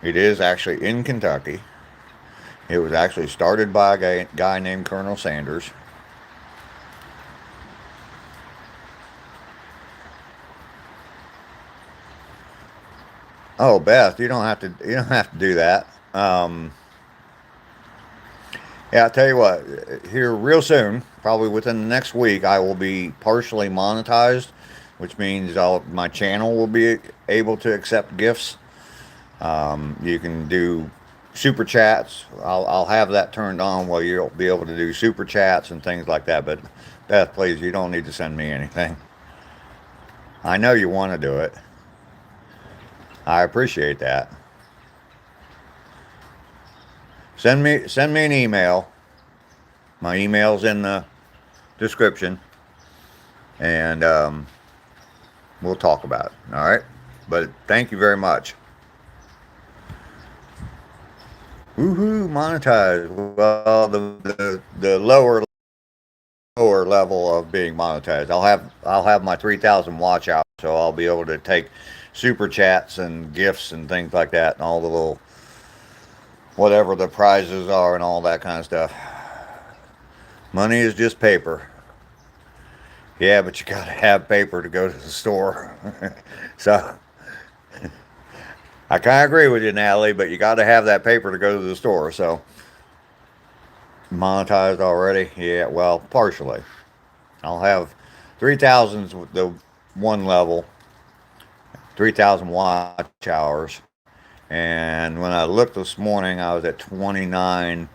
It is actually in Kentucky. It was actually started by a guy named Colonel Sanders. Oh, Beth, you don't have to do that. Yeah, I'll tell you what, here real soon, probably within the next week, I will be partially monetized, which means my channel will be able to accept gifts. You can do super chats. I'll have that turned on where you'll be able to do super chats and things like that. But Beth, please, you don't need to send me anything. I know you want to do it. I appreciate that. Send me an email. My email's in the description, and we'll talk about it. All right. But thank you very much. Woohoo! Monetized. Well, the lower level of being monetized. I'll have my 3,000 watch out, so I'll be able to take super chats and gifts and things like that, and all the little whatever the prizes are and all that kind of stuff. Money is just paper. Yeah, but you gotta have paper to go to the store. So I kind of agree with you, Natalie, but you gotta have that paper to go to the store. So monetized already? Yeah, well, partially. I'll have 3,000 the one level, 3,000 watch hours. And when I looked this morning, I was at 29,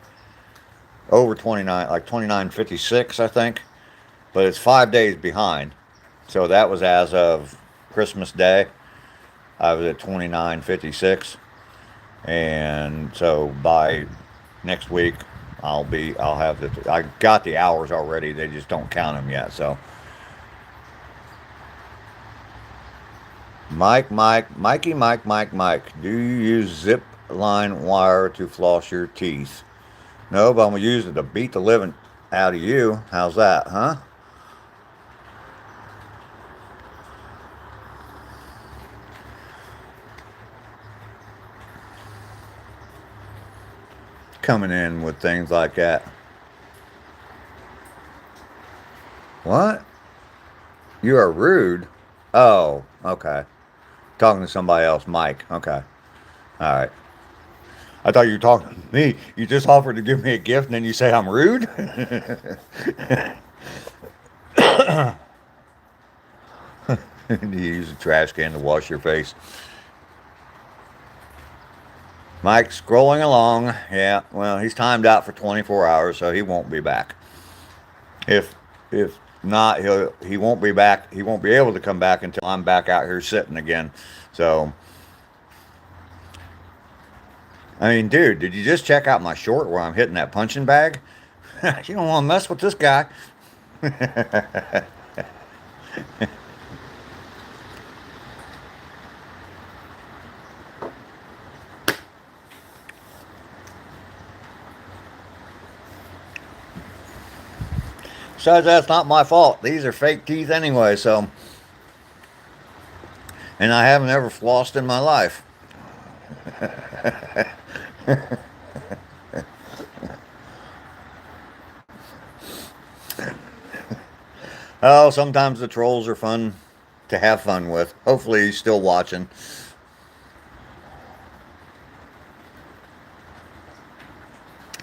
over 29, like 29.56, I think. But it's 5 days behind. So that was as of Christmas Day. I was at 29.56. And so by next week, I got the hours already. They just don't count them yet. So Mike, do you use zip line wire to floss your teeth? No, but I'm going to use it to beat the living out of you. How's that, huh? Coming in with things like that. What? You are rude? Oh, okay. Talking to somebody else, Mike. Okay. All right. I thought you were talking to me. You just offered to give me a gift and then you say I'm rude? You use a trash can to wash your face. Mike scrolling along. Yeah, well, he's timed out for 24 hours, so he won't be back. If not, he won't be back. He won't be able to come back until I'm back out here sitting again. So, I mean, dude, did you just check out my short where I'm hitting that punching bag? You don't want to mess with this guy. Besides, that's not my fault. These are fake teeth anyway, so. And I haven't ever flossed in my life. Oh, sometimes the trolls are fun to have fun with. Hopefully he's still watching.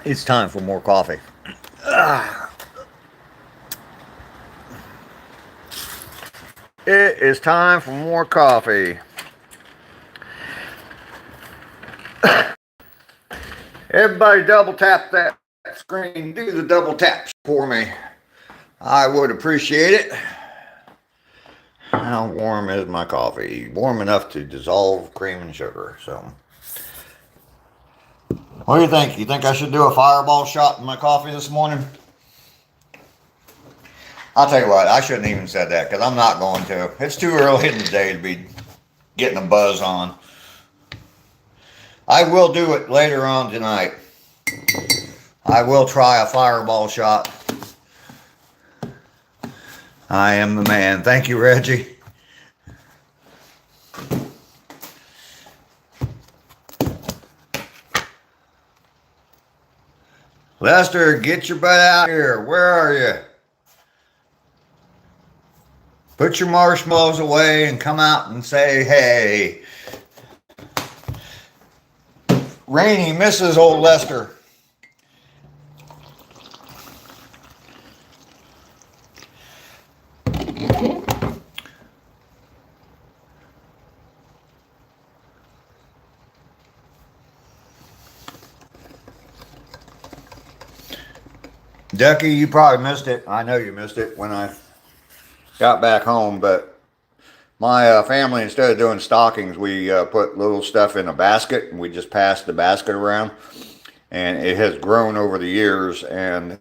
It's time for more coffee. It is time for more coffee. Everybody double tap that screen. Do the double taps for me. I would appreciate it. How warm is my coffee? Warm enough to dissolve cream and sugar. So, what do you think? You think I should do a fireball shot in my coffee this morning? I'll tell you what, I shouldn't even said that because I'm not going to. It's too early in the day to be getting a buzz on. I will do it later on tonight. I will try a fireball shot. I am the man. Thank you, Reggie. Lester, get your butt out here. Where are you? Put your marshmallows away and come out and say, hey. Rainy misses old Lester. Ducky, you probably missed it. I know you missed it when I got back home, but my family, instead of doing stockings, we put little stuff in a basket, and we just passed the basket around, and it has grown over the years. And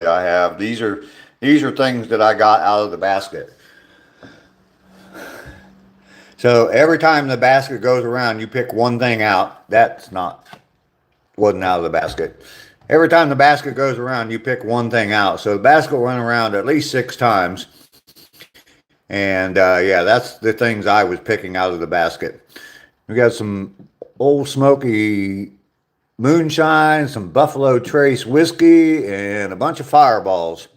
I have these are things that I got out of the basket. So every time the basket goes around, you pick one thing out. Wasn't out of the basket. Every time the basket goes around, you pick one thing out. So the basket went around at least 6 times. And yeah, that's the things I was picking out of the basket. We got some Old Smoky moonshine, some Buffalo Trace whiskey, and a bunch of fireballs.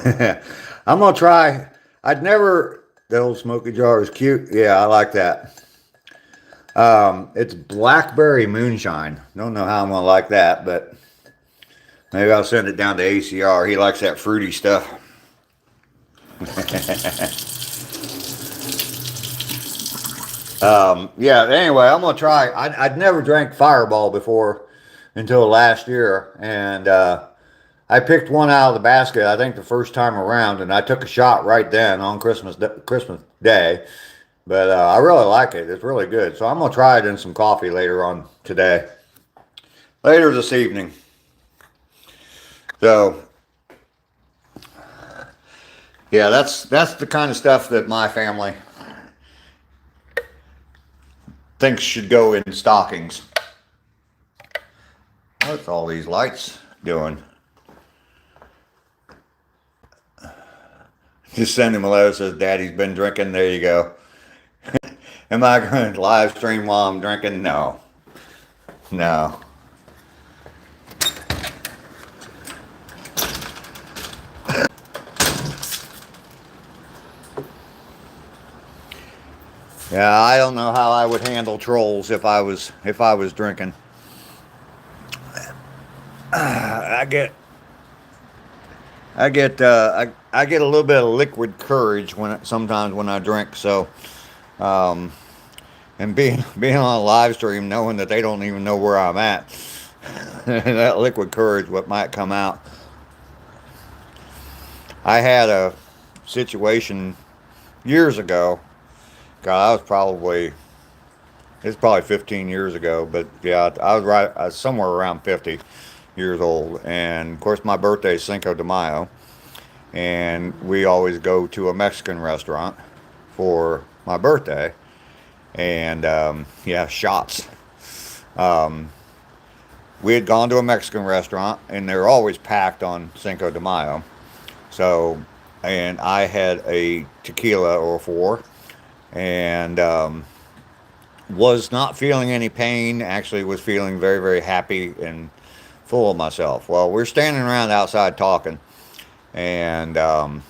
I'm going to try. The Old Smoky jar is cute. Yeah, I like that. It's blackberry moonshine. Don't know how I'm going to like that, but maybe I'll send it down to ACR. He likes that fruity stuff. Yeah, anyway, I'm going to try. I'd never drank Fireball before until last year, and I picked one out of the basket, I think the first time around, and I took a shot right then on Christmas Day. But I really like it. It's really good. So I'm going to try it in some coffee later on today. Later this evening. So, yeah, that's the kind of stuff that my family thinks should go in stockings. What's all these lights doing? Just send him a letter that says, Daddy's been drinking. There you go. Am I going to live stream while I'm drinking? No. No. Yeah, I don't know how I would handle trolls if I was drinking. I get a little bit of liquid courage sometimes when I drink. So, and being on a live stream, knowing that they don't even know where I'm at, that liquid courage, what might come out. I had a situation years ago. God, it's probably 15 years ago, but yeah, I was somewhere around 50 years old, and of course my birthday is Cinco de Mayo, and we always go to a Mexican restaurant for my birthday, and yeah, shots. we had gone to a Mexican restaurant, and they're always packed on Cinco de Mayo. So, and I had a tequila or four, and was not feeling any pain. Actually, was feeling very, very happy and full of myself. Well, we're standing around outside talking, and I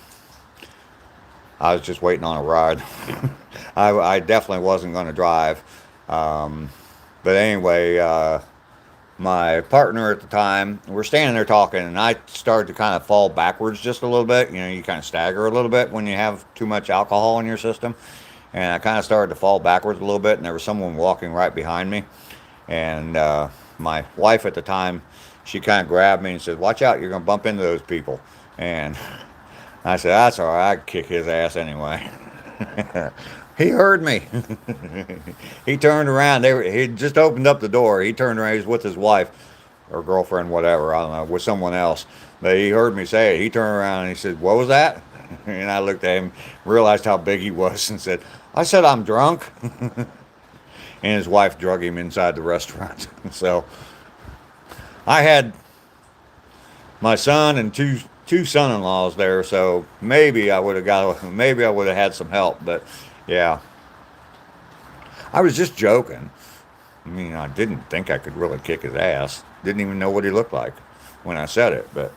was just waiting on a ride. I definitely wasn't going to drive. But anyway, my partner at the time, we're standing there talking, and I started to kind of fall backwards just a little bit. You know, you kind of stagger a little bit when you have too much alcohol in your system. And I kind of started to fall backwards a little bit, and there was someone walking right behind me. And my wife at the time, she kind of grabbed me and said, "Watch out, you're going to bump into those people." And I said, "That's all right, I'd kick his ass anyway." He heard me. He turned around. He just opened up the door. He turned around. He was with his wife or girlfriend, whatever. I don't know, with someone else. But he heard me say it. He turned around and he said, "What was that?" And I looked at him, realized how big he was, and said, "I said I'm drunk." And his wife drug him inside the restaurant. So I had my son and two son-in-laws there, so maybe I would have had some help, but yeah. I was just joking. I mean, I didn't think I could really kick his ass. Didn't even know what he looked like when I said it, but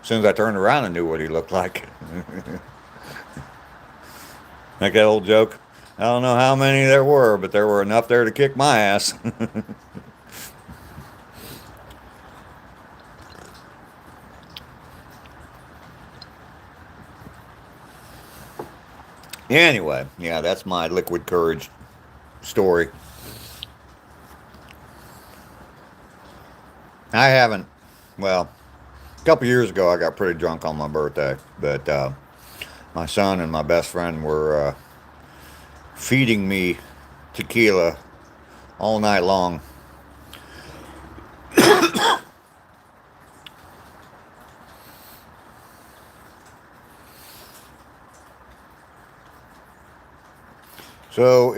as soon as I turned around, I knew what he looked like. Like that old joke. I don't know how many there were, but there were enough there to kick my ass. Anyway, yeah, that's my liquid courage story. I haven't, well, a couple years ago I got pretty drunk on my birthday, but my son and my best friend were feeding me tequila all night long. So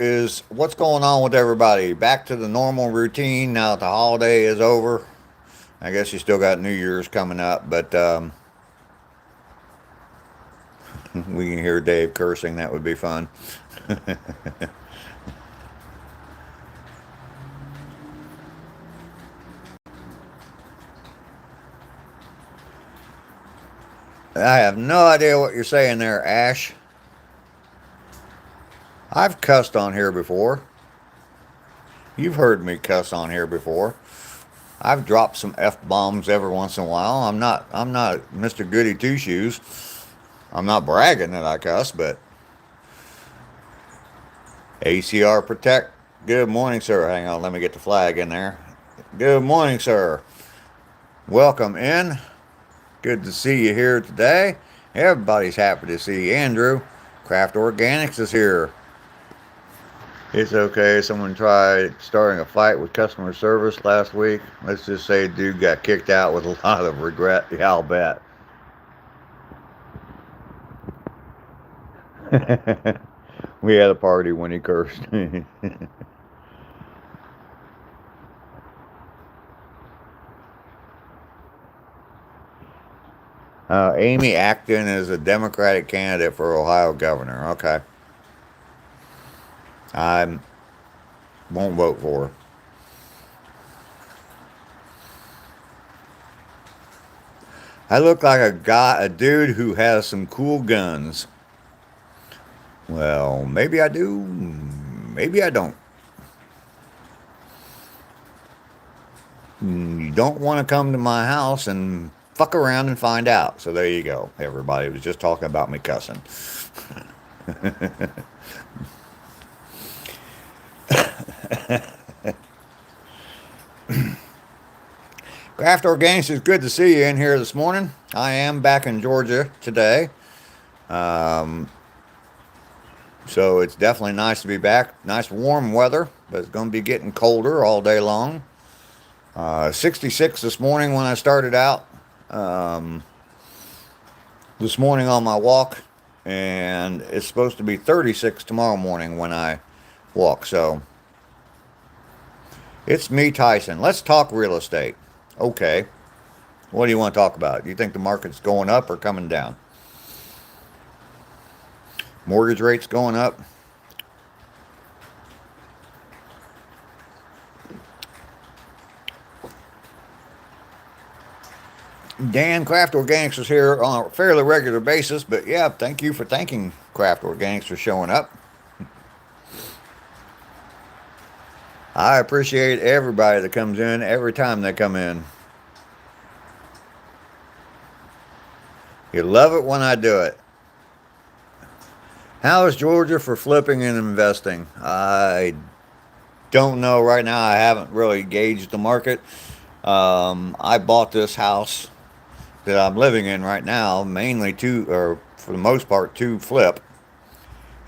what's going on with everybody? Back to the normal routine now that the holiday is over? I guess you still got New Year's coming up, but we can hear Dave cursing. That would be fun. I have no idea what you're saying there, Ash. I've cussed on here before. You've heard me cuss on here before. I've dropped some F-bombs every once in a while. I'm not Mr. Goody Two-Shoes. I'm not bragging that I cuss, but ACR Protect. Good morning, sir. Hang on, let me get the flag in there. Good morning, sir. Welcome in. Good to see you here today. Everybody's happy to see Andrew. Craft Organics is here. It's okay. Someone tried starting a fight with customer service last week. Let's just say dude got kicked out with a lot of regret. Yeah, I'll bet. We had a party when he cursed. Amy Acton is a Democratic candidate for Ohio governor. Okay. I won't vote for her. I look like a dude who has some cool guns. Well, maybe I do. Maybe I don't. You don't want to come to my house and fuck around and find out. So there you go. Everybody was just talking about me cussing. Craft Organics, is good to see you in here this morning. I am back in Georgia today. So it's definitely nice to be back. Nice warm weather, but it's going to be getting colder all day long. 66 this morning when I started out. This morning on my walk. And it's supposed to be 36 tomorrow morning when I walk. So it's me, Tyson. Let's talk real estate. Okay. What do you want to talk about? Do you think the market's going up or coming down? Mortgage rates going up? Dan, Craft Organics is here on a fairly regular basis, but yeah, thank you for thanking Craft Organics for showing up. I appreciate everybody that comes in every time they come in. You love it when I do it. How is Georgia for flipping and investing? I don't know right now. I haven't really gauged the market. I bought this house that I'm living in right now, mainly or for the most part, to flip.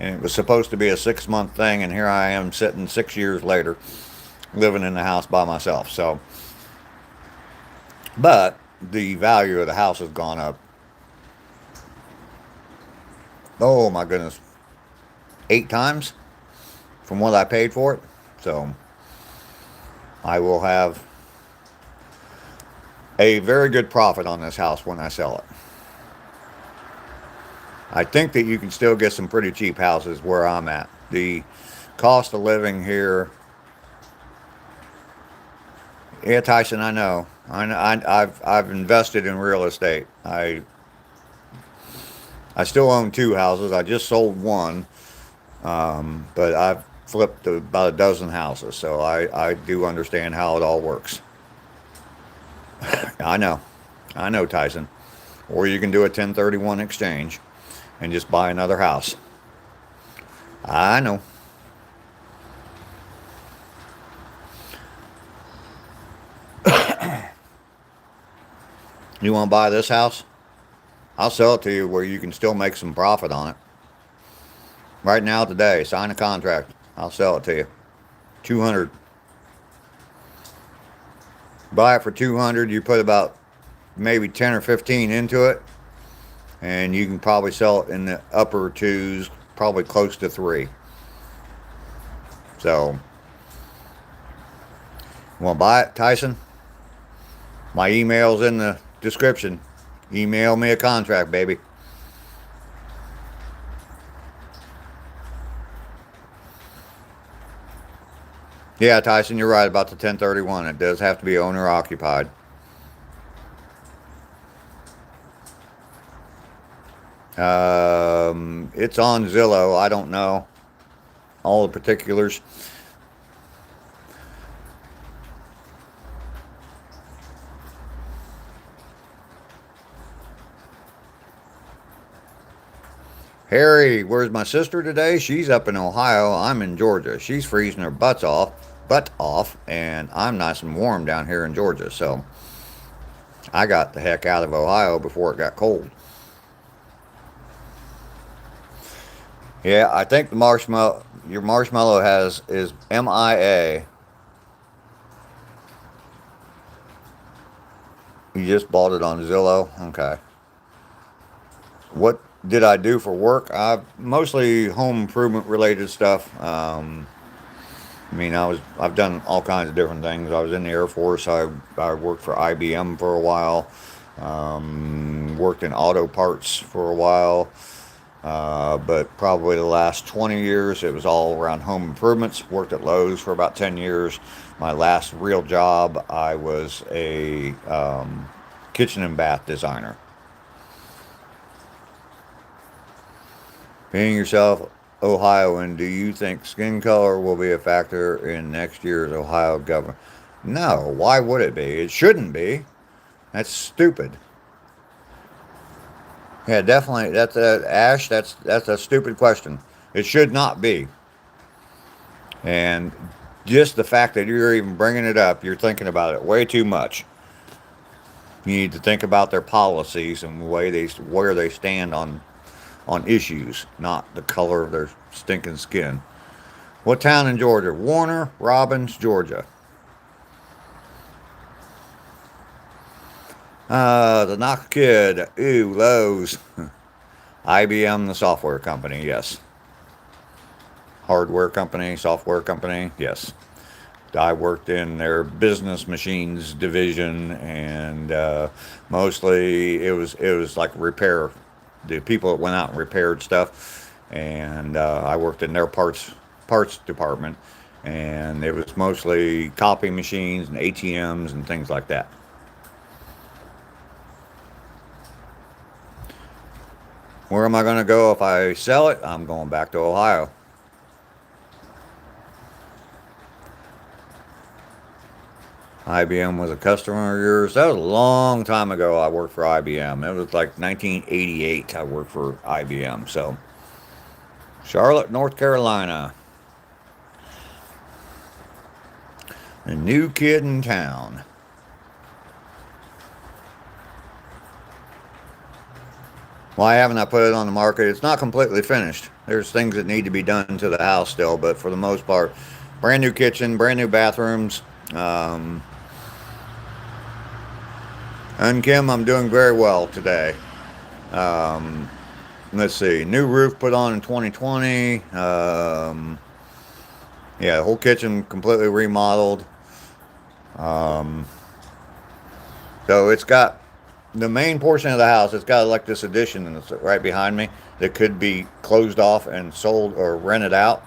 And it was supposed to be a 6-month thing, and here I am sitting 6 years later, living in the house by myself. So, but the value of the house has gone up. Oh my goodness, 8 times from what I paid for it. So I will have a very good profit on this house when I sell it. I think that you can still get some pretty cheap houses where I'm at. The cost of living here, yeah, Tyson, I know. I've invested in real estate. I still own 2 houses. I just sold one, but I've flipped about a dozen houses, so I do understand how it all works. I know, Tyson. Or you can do a 1031 exchange and just buy another house. I know. You want to buy this house? I'll sell it to you where you can still make some profit on it. Right now, today, sign a contract. I'll sell it to you. 200. Buy it for 200. You put about maybe 10 or 15 into it, and you can probably sell it in the upper 2s, probably close to 3. So, you want to buy it, Tyson? My email's in the description. Email me a contract, baby. Yeah, Tyson, you're right about the 1031. It does have to be owner occupied. It's on Zillow. I don't know all the particulars. Harry, where's my sister today? She's up in Ohio. I'm in Georgia. She's freezing her butt off, and I'm nice and warm down here in Georgia. So I got the heck out of Ohio before it got cold. Yeah, I think your marshmallow is MIA. You just bought it on Zillow? Okay. What did I do for work? Mostly home improvement related stuff. I mean, I've done all kinds of different things. I was in the Air Force. I worked for IBM for a while. Worked in auto parts for a while. But probably the last 20 years, it was all around home improvements. Worked at Lowe's for about 10 years. My last real job, I was a kitchen and bath designer. Being yourself Ohioan, do you think skin color will be a factor in next year's Ohio government? No, why would it be? It shouldn't be. That's stupid. Yeah, definitely. That's Ash. That's a stupid question. It should not be. And just the fact that you're even bringing it up, you're thinking about it way too much. You need to think about their policies and where they stand on issues, not the color of their stinking skin. What town in Georgia? Warner Robins, Georgia. The Knock Kid. Ooh, Lowe's. IBM, the software company, yes. Hardware company, software company, yes. I worked in their business machines division, and mostly it was like repair, the people that went out and repaired stuff, and I worked in their parts department, and it was mostly copy machines and ATMs and things like that. Where am I going to go if I sell it? I'm going back to Ohio. IBM was a customer of yours. That was a long time ago. I worked for IBM. It was like 1988. I worked for IBM. So, Charlotte, North Carolina. The new kid in town. Why haven't I put it on the market? It's not completely finished. There's things that need to be done to the house still, but for the most part, brand new kitchen, brand new bathrooms. And Kim, I'm doing very well today. Let's see, new roof put on in 2020. Yeah, the whole kitchen completely remodeled. So it's got the main portion of the house. It's got like this addition that's right behind me that could be closed off and sold or rented out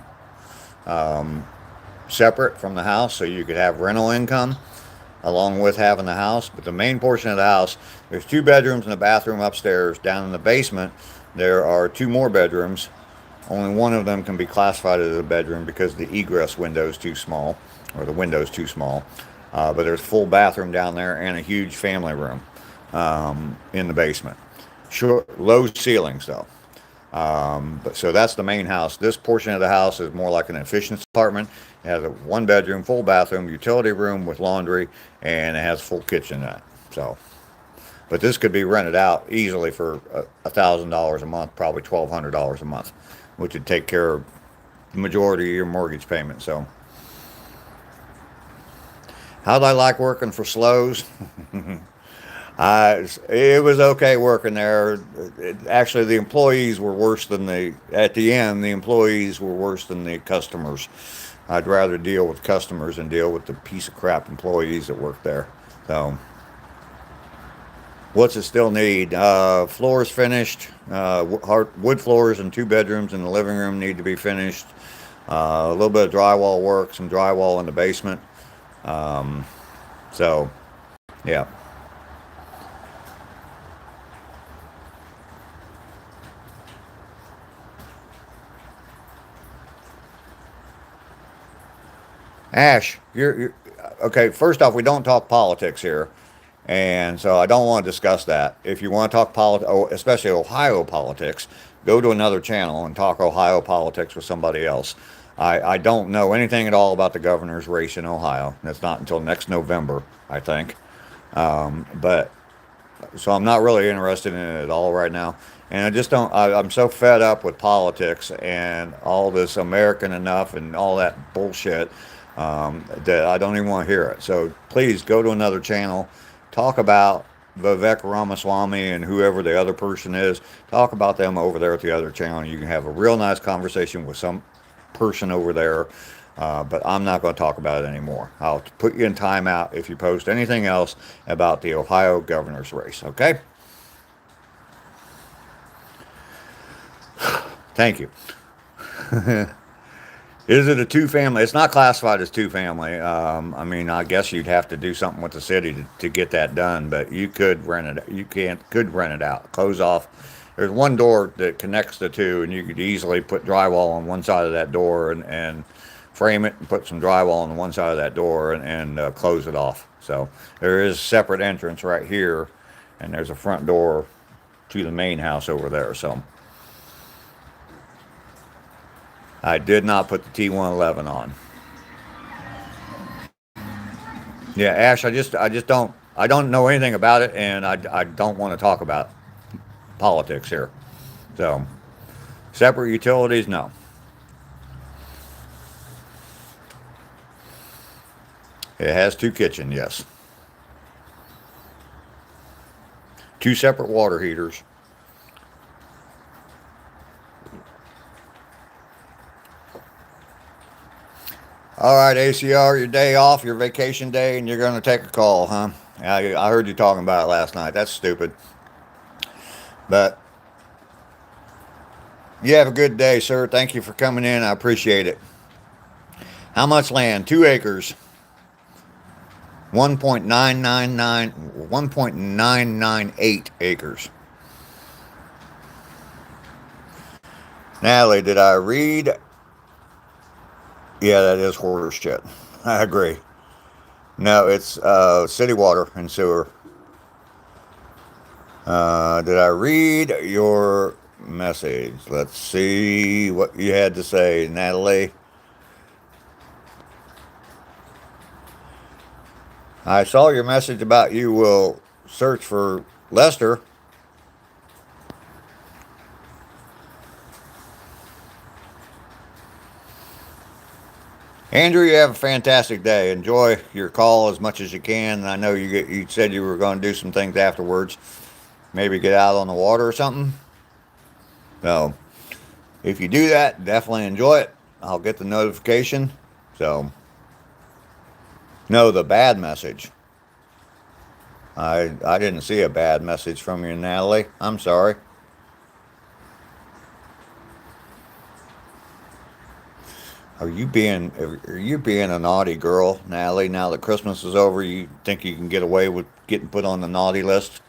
separate from the house, so you could have rental income along with having the house. But the main portion of the house, there's 2 bedrooms and a bathroom upstairs. Down in the basement, there are 2 more bedrooms. Only one of them can be classified as a bedroom because the egress window is too small, or the window's too small. But there's a full bathroom down there and a huge family room in the basement. Short, low ceilings though. But so that's the main house. This portion of the house is more like an efficiency apartment. It has a 1 bedroom, full bathroom, utility room with laundry, and it has a full kitchen in it. So, but this could be rented out easily for $1,000 a month, probably $1,200 a month, which would take care of the majority of your mortgage payment. So, how'd I like working for Slows? It was okay working there. Actually, the employees were worse than at the end, the employees were worse than the customers. I'd rather deal with customers than deal with the piece of crap employees that work there. So, what's it still need? Floors finished. Wood floors in 2 bedrooms in the living room need to be finished. A little bit of drywall work, some drywall in the basement. So, yeah. Ash, you're okay. First off, we don't talk politics here, and so I don't want to discuss that. If you want to talk especially Ohio politics, go to another channel and talk Ohio politics with somebody else. I don't know anything at all about the governor's race in Ohio. That's not until next November, I think. But so I'm not really interested in it at all right now. And I just don't, I'm so fed up with politics and all this American enough and all that bullshit that I don't even want to hear it. So please go to another channel, talk about Vivek Ramaswamy and whoever the other person is. Talk about them over there at the other channel. You can have a real nice conversation with some person over there. But I'm not going to talk about it anymore. I'll put you in timeout if you post anything else about the Ohio governor's race, okay? Thank you. Is it a 2-family? It's not classified as 2-family. I mean, I guess you'd have to do something with the city to get that done, but you could rent it. Could rent it out. Close off. There's one door that connects the 2, and you could easily put drywall on one side of that door and frame it and put some drywall on one side of that door and close it off. So there is a separate entrance right here, and there's a front door to the main house over there. So I did not put the T111 on. Yeah, Ash, I just don't know anything about it, and I don't want to talk about politics here. So separate utilities, no. It has 2 kitchens, yes. 2 separate water heaters. All right, ACR, your day off, your vacation day, and you're going to take a call, huh? I heard you talking about it last night. That's stupid. But you have a good day, sir. Thank you for coming in. I appreciate it. How much land? 2 acres. 1.998 acres. Natalie, did I read? Yeah, that is hoarder shit. I agree. No, it's city water and sewer. Did I read your message? Let's see what you had to say, Natalie. I saw your message about you will search for Lester. Andrew, you have a fantastic day. Enjoy your call as much as you can. And I know you said you were going to do some things afterwards. Maybe get out on the water or something. So, if you do that, definitely enjoy it. I'll get the notification. So, no, the bad message. I didn't see a bad message from you, Natalie. I'm sorry. Are you being a naughty girl, Natalie? Now that Christmas is over, you think you can get away with getting put on the naughty list?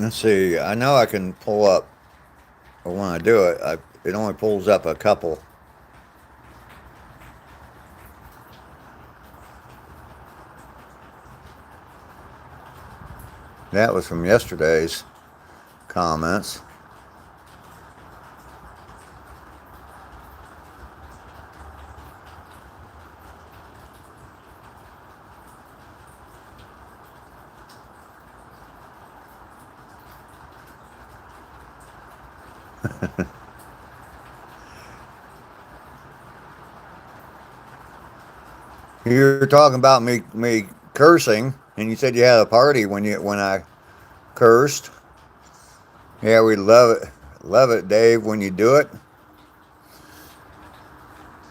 Let's see. I know I can pull up, but when I do it, it only pulls up a couple. That was from yesterday's comments. You're talking about me cursing, and you said you had a party when I cursed. Yeah, we love it, Dave, when you do it.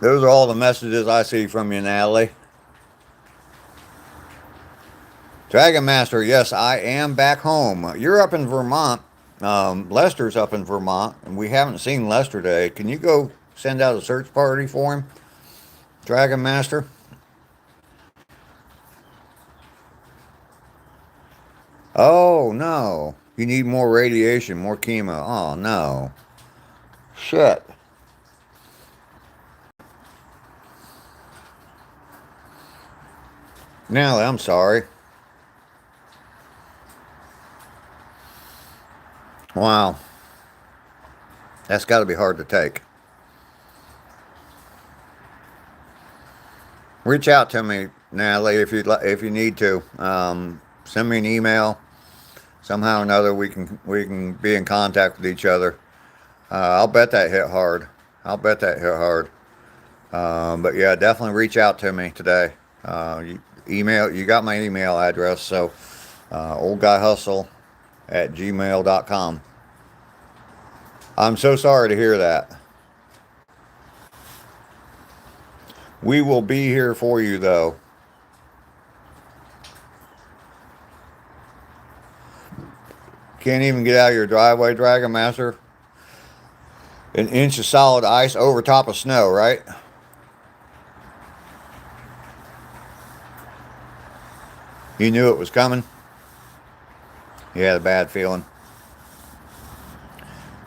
Those are all the messages I see from you, Natalie. Dragon Master, yes, I am back home. You're up in Vermont. Lester's up in Vermont, and we haven't seen Lester today. Can you go send out a search party for him, Dragon Master? Oh, no. You need more radiation, more chemo. Oh, no. Shit. Natalie, I'm sorry. Wow. That's got to be hard to take. Reach out to me, Natalie, if you need to. Send me an email. Somehow or another, we can be in contact with each other. I'll bet that hit hard. But yeah, definitely reach out to me today. You got my email address, so oldguyhustle@gmail.com. I'm so sorry to hear that. We will be here for you, though. Can't even get out of your driveway, Dragon Master. An inch of solid ice over top of snow, right? You knew it was coming? You had a bad feeling.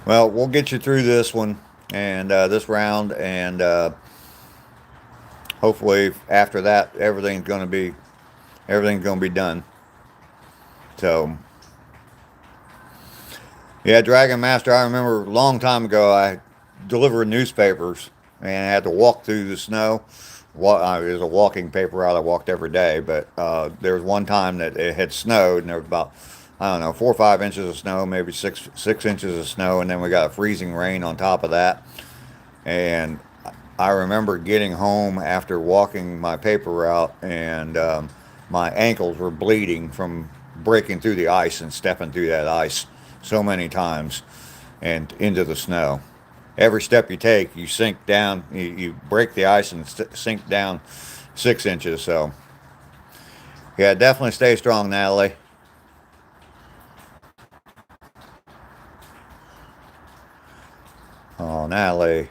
Well, we'll get you through this one and this round, and hopefully after that, everything's gonna be done. So, yeah, Dragon Master. I remember a long time ago, I delivered newspapers and I had to walk through the snow. It was a walking paper route I walked every day, but there was one time that it had snowed, and there was about, I don't know, 4 or 5 inches of snow, maybe six inches of snow, and then we got freezing rain on top of that. And I remember getting home after walking my paper route, and my ankles were bleeding from breaking through the ice and stepping through that ice so many times and into the snow. Every step you take, you sink down, you break the ice and sink down 6 inches. So, yeah, definitely stay strong, Natalie. Oh, Natalie.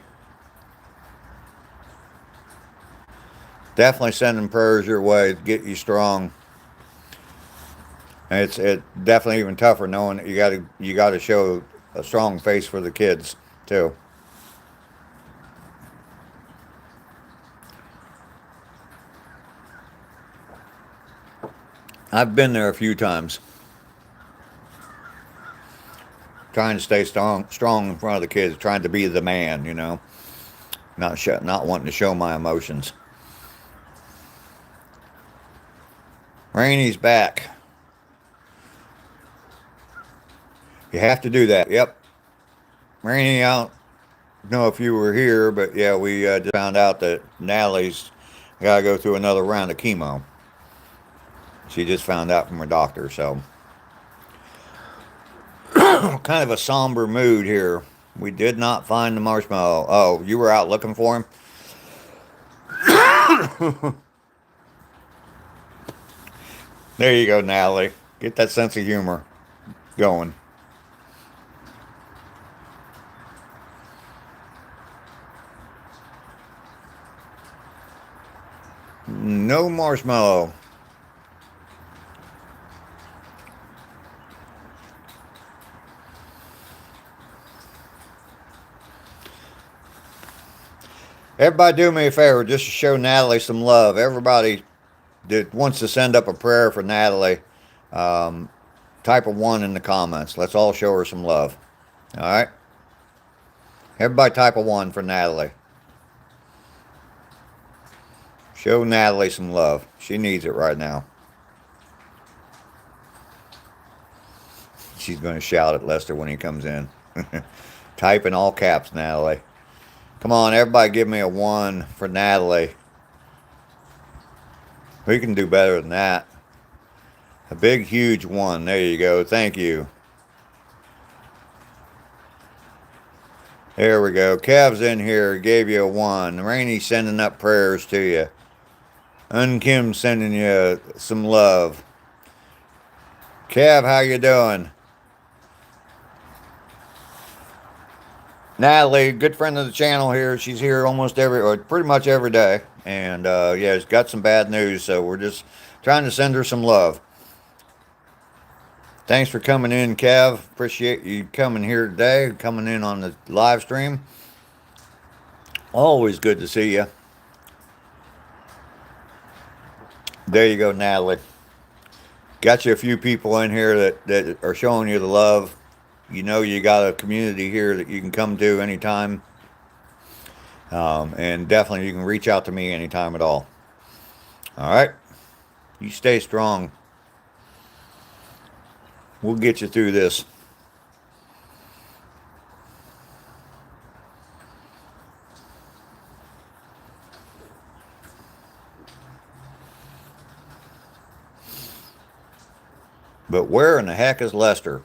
Definitely sending prayers your way to get you strong. And it's definitely even tougher knowing that you got to show a strong face for the kids too. I've been there a few times, trying to stay strong in front of the kids, trying to be the man, not wanting to show my emotions. Rainy's back. You have to do that. Yep. Rainy, I don't know if you were here, but yeah, we just found out that Natalie's got to go through another round of chemo. She just found out from her doctor, so kind of a somber mood here. We did not find the marshmallow. Oh, you were out looking for him? There you go, Natalie. Get that sense of humor going. No marshmallow. Everybody do me a favor just to show Natalie some love. Everybody that wants to send up a prayer for Natalie, type a 1 in the comments. Let's all show her some love. All right? Everybody type a 1 for Natalie. Show Natalie some love. She needs it right now. She's going to shout at Lester when he comes in. Type in all caps, Natalie. Come on, everybody give me a 1 for Natalie. We can do better than that. A big, huge 1. There you go. Thank you. There we go. Kev's in here. Gave you a 1. Rainy sending up prayers to you. Kim sending you some love. Kev, how you doing? Natalie, good friend of the channel here. She's here almost pretty much every day. And yeah, she's got some bad news, so we're just trying to send her some love. Thanks for coming in, Kev. Appreciate you coming here today, coming in on the live stream. Always good to see you. There you go, Natalie. Got you a few people in here that are showing you the love. You know you got a community here that you can come to anytime. And definitely you can reach out to me anytime at all. All right? You stay strong. We'll get you through this. But where in the heck is Lester?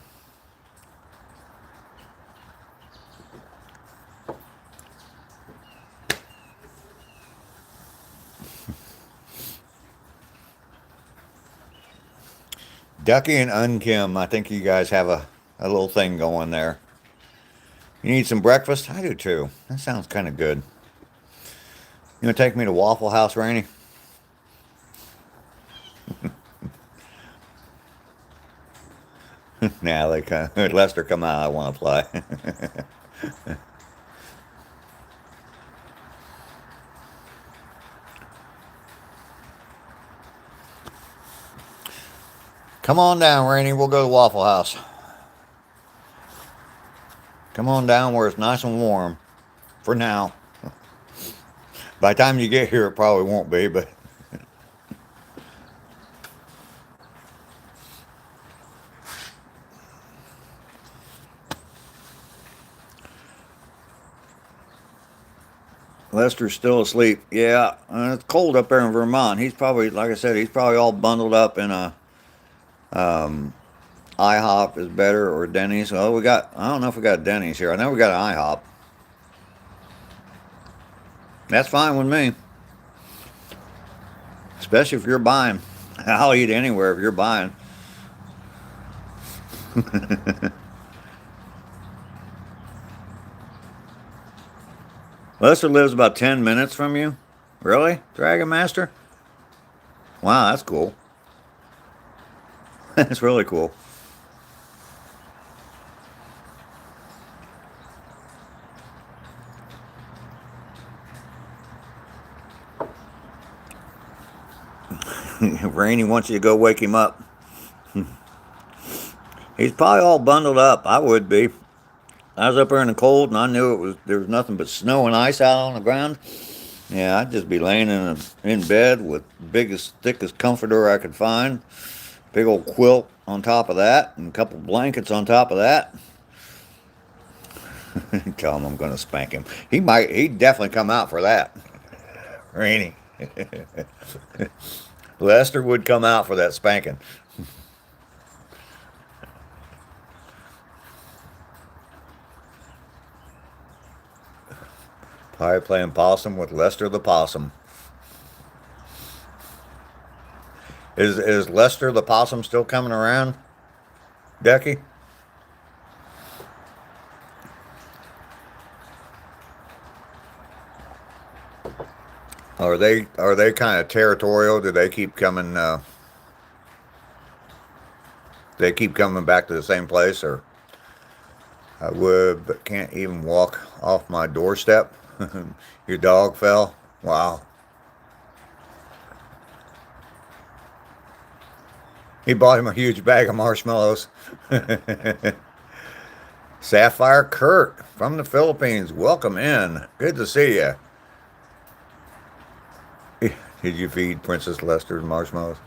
Ducky and Unkim, I think you guys have a little thing going there. You need some breakfast? I do too. That sounds kind of good. You gonna take me to Waffle House, Rainy? Nah, like Lester, come out. I want to play. Come on down, Rainy. We'll go to Waffle House. Come on down where it's nice and warm. For now. By the time you get here, it probably won't be, but... Lester's still asleep. Yeah, it's cold up there in Vermont. He's probably, like I said, he's probably all bundled up in a IHOP is better or Denny's. Oh, I don't know if we got Denny's here. I know we got an IHOP. That's fine with me. Especially if you're buying. I'll eat anywhere if you're buying. Lester lives about 10 minutes from you. Really? Dragon Master? Wow, that's cool. That's really cool. Rainey wants you to go wake him up. He's probably all bundled up. I would be. I was up there in the cold, and I knew there was nothing but snow and ice out on the ground. Yeah, I'd just be laying in bed with biggest, thickest comforter I could find, big old quilt on top of that, and a couple blankets on top of that. Tell him I'm going to spank him. He'd definitely come out for that. Rainy. Lester would come out for that spanking. Probably playing possum with Lester the possum. Is Lester the possum still coming around, Ducky? Are they kind of territorial? Do they keep coming? They keep coming back to the same place, or I would, but can't even walk off my doorstep. Your dog fell. Wow. He bought him a huge bag of marshmallows. Sapphire Kurt from the Philippines. Welcome in. Good to see you. Did you feed Princess Lester's marshmallows?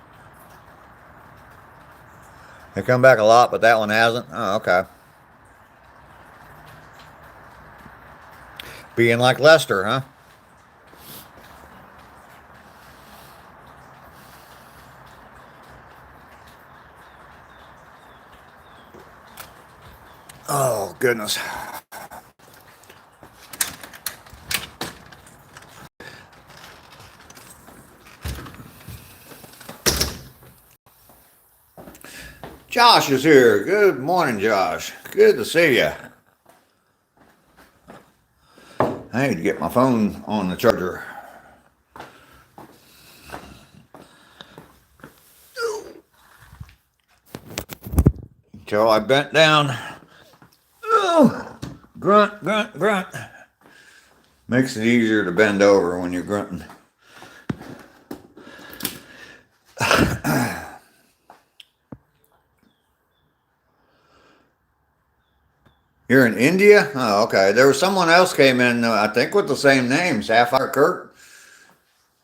They come back a lot, but that one hasn't? Oh, okay. Being like Lester, huh? Oh, goodness. Josh is here. Good morning, Josh. Good to see you. I need to get my phone on the charger. Until I bent down. Oh, grunt, grunt, grunt. Makes it easier to bend over when you're grunting. You're in India? Oh, okay. There was someone else came in, I think with the same name, Sapphire Kirk.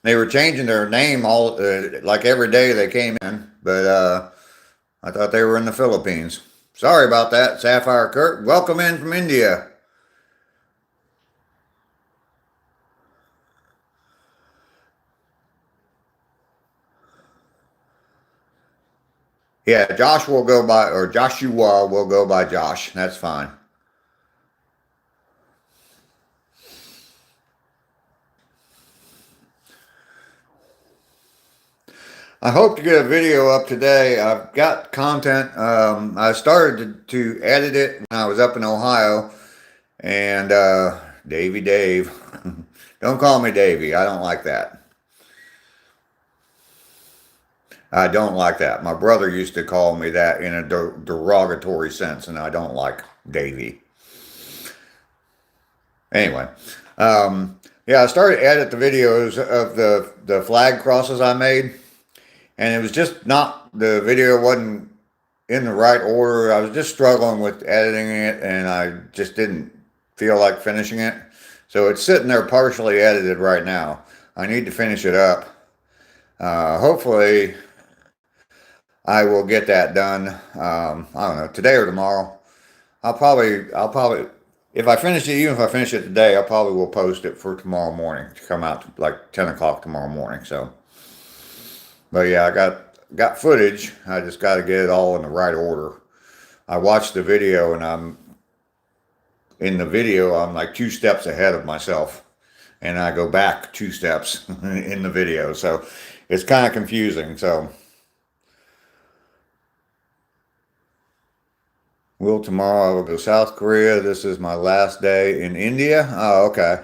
They were changing their name all like every day they came in, but I thought they were in the Philippines. Sorry about that, Sapphire Kirk. Welcome in from India. Yeah, Joshua will go by Josh. That's fine. I hope to get a video up today. I've got content. I started to edit it when I was up in Ohio. And Davy Dave. Don't call me Davy. I don't like that. I don't like that. My brother used to call me that in a derogatory sense, and I don't like Davy. Anyway, yeah, I started to edit the videos of the flag crosses I made. And it was just not, the video wasn't in the right order. I was just struggling with editing it, and I just didn't feel like finishing it. So it's sitting there partially edited right now. I need to finish it up. Hopefully I will get that done. I don't know, today or tomorrow. I'll probably, if I finish it, even if I finish it today, I probably will post it for tomorrow morning to come out like 10 o'clock tomorrow morning. So, but yeah, I got footage. I just got to get it all in the right order. I watched the video, and in the video, I'm like 2 steps ahead of myself, and I go back 2 steps in the video. So it's kind of confusing. So will tomorrow I will go to South Korea. This is my last day in India. Oh, okay.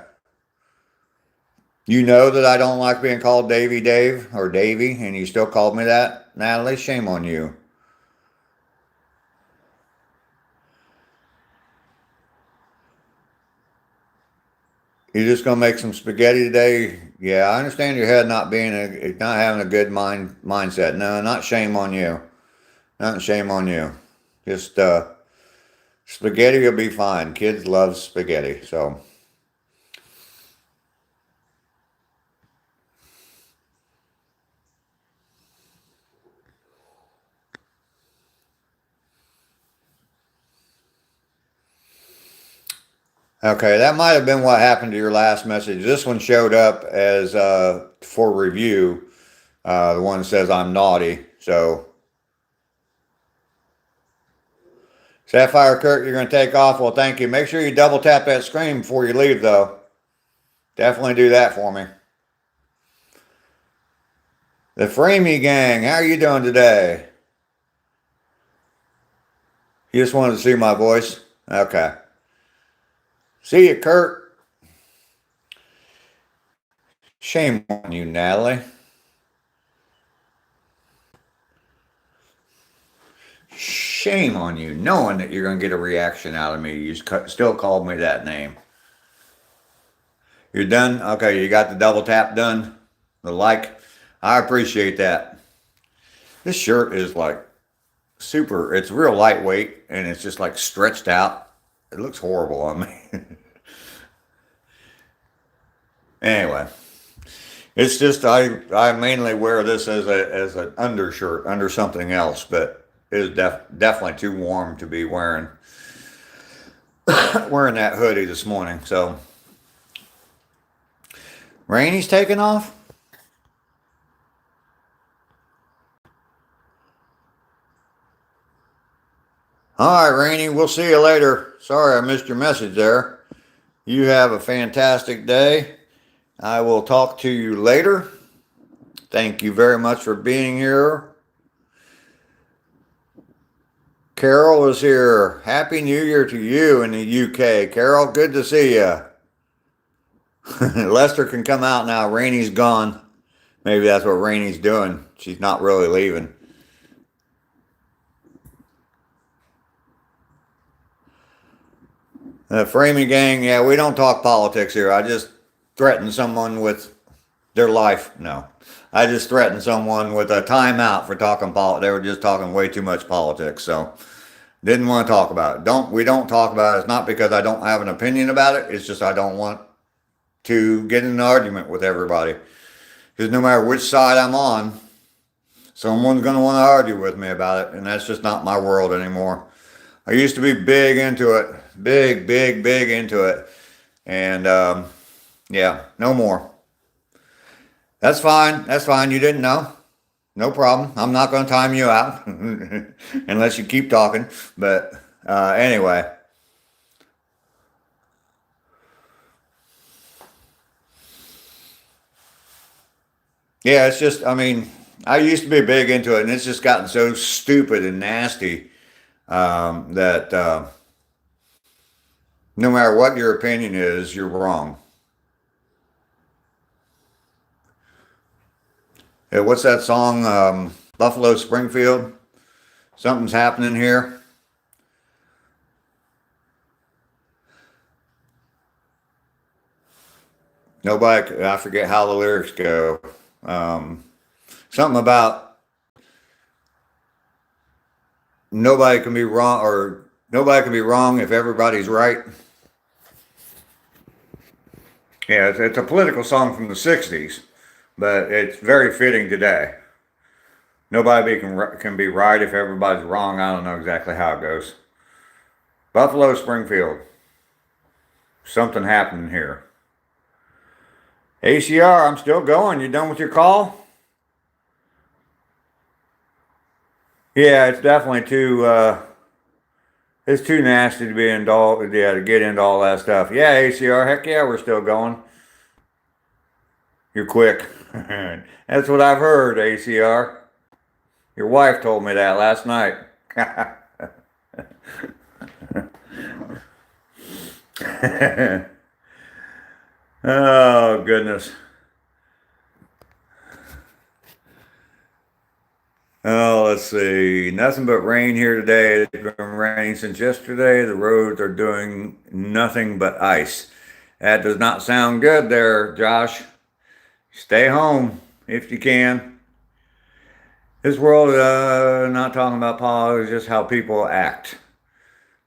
You know that I don't like being called Davy Dave or Davy, and you still called me that, Natalie. Shame on you. You just gonna make some spaghetti today? Yeah, I understand your head not having a good mindset. No, not shame on you. Not shame on you. Just spaghetti will be fine. Kids love spaghetti, so. Okay, that might have been what happened to your last message. This one showed up as for review. The one that says I'm naughty. So, Sapphire Kurt, you're going to take off. Well, thank you. Make sure you double tap that screen before you leave, though. Definitely do that for me. The Framey Gang, how are you doing today? You just wanted to see my voice? Okay. See you, Kurt. Shame on you, Natalie. Shame on you, knowing that you're going to get a reaction out of me. You still called me that name. You're done? Okay, you got the double tap done? The like? I appreciate that. This shirt is like super, it's real lightweight, and it's just like stretched out. It looks horrible on me. Anyway, it's just I mainly wear this as an undershirt under something else, but it is definitely too warm to be wearing that hoodie this morning. So Rainy's taking off. All right, Rainy, we'll see you later. Sorry I missed your message there. You have a fantastic day. I will talk to you later. Thank you very much for being here. Carol is here. Happy New Year to you in the UK. Carol, good to see you. Lester can come out now. Rainy's gone. Maybe that's what Rainy's doing. She's not really leaving. The Framing Gang, yeah, we don't talk politics here. I just threaten someone with their life. No. I just threatened someone with a timeout for talking politics. They were just talking way too much politics, so didn't want to talk about it. We don't talk about it. It's not because I don't have an opinion about it. It's just I don't want to get in an argument with everybody. Because no matter which side I'm on, someone's going to want to argue with me about it, and that's just not my world anymore. I used to be big into it. Big into it. And, yeah, no more. That's fine. That's fine. You didn't know. No problem. I'm not going to time you out unless you keep talking. But anyway. Yeah, it's just, I mean, I used to be big into it, and it's just gotten so stupid and nasty that no matter what your opinion is, you're wrong. Hey, what's that song? Buffalo Springfield? Something's happening here. Nobody, I forget how the lyrics go. Something about nobody can be wrong, or nobody can be wrong if everybody's right. Yeah, it's a political song from the 60s. But it's very fitting today. Nobody can be right if everybody's wrong. I don't know exactly how it goes. Buffalo Springfield. something happening here. ACR, I'm still going. You done with your call? Yeah, it's definitely too, it's too nasty to be indulged, yeah, to get into all that stuff. Yeah, ACR, heck yeah, we're still going. You're quick. That's what I've heard, ACR. Your wife told me that last night. Oh, goodness. Oh, let's see. Nothing but rain here today. It's been raining since yesterday. The roads are doing nothing but ice. That does not sound good there, Josh. Stay home if you can. This world, not talking about politics, just how people act.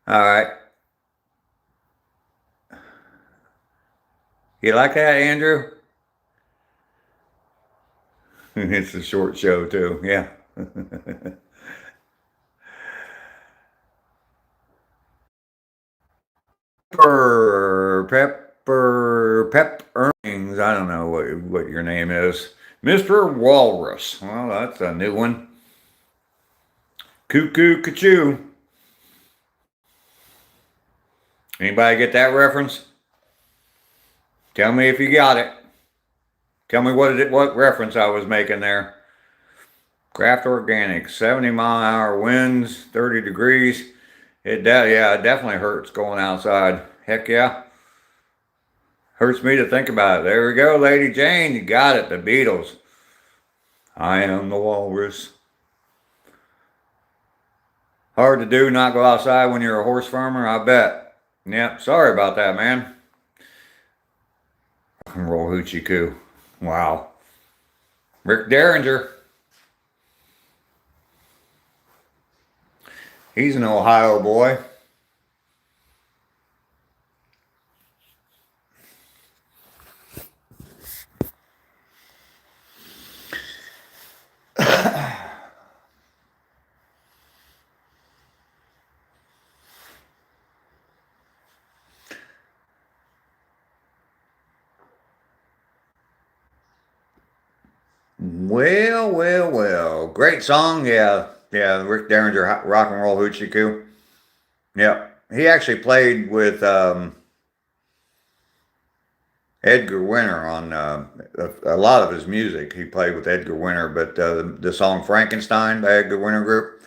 All right. You like that, Andrew? It's a short show, too. Yeah. Pep Earnings. I don't know what your name is. Mr. Walrus. Well, that's a new one. Cuckoo Cachoo. Anybody get that reference? Tell me if you got it. Tell me what reference I was making there. Craft Organics, 70-mile-an-hour winds, 30 degrees. It definitely hurts going outside. Heck yeah. Hurts me to think about it. There we go, Lady Jane. You got it. The Beatles. I am the walrus. Hard to do, not go outside when you're a horse farmer, I bet. Yep, sorry about that, man. Rock and roll hoochie coo. Wow. Rick Derringer. He's an Ohio boy. Well. Great song, yeah. Yeah, Rick Derringer, Rock and Roll Hoochie Coo. Yep. He actually played with Edgar Winter on a lot of his music. He played with Edgar Winter, but the song Frankenstein by Edgar Winter Group,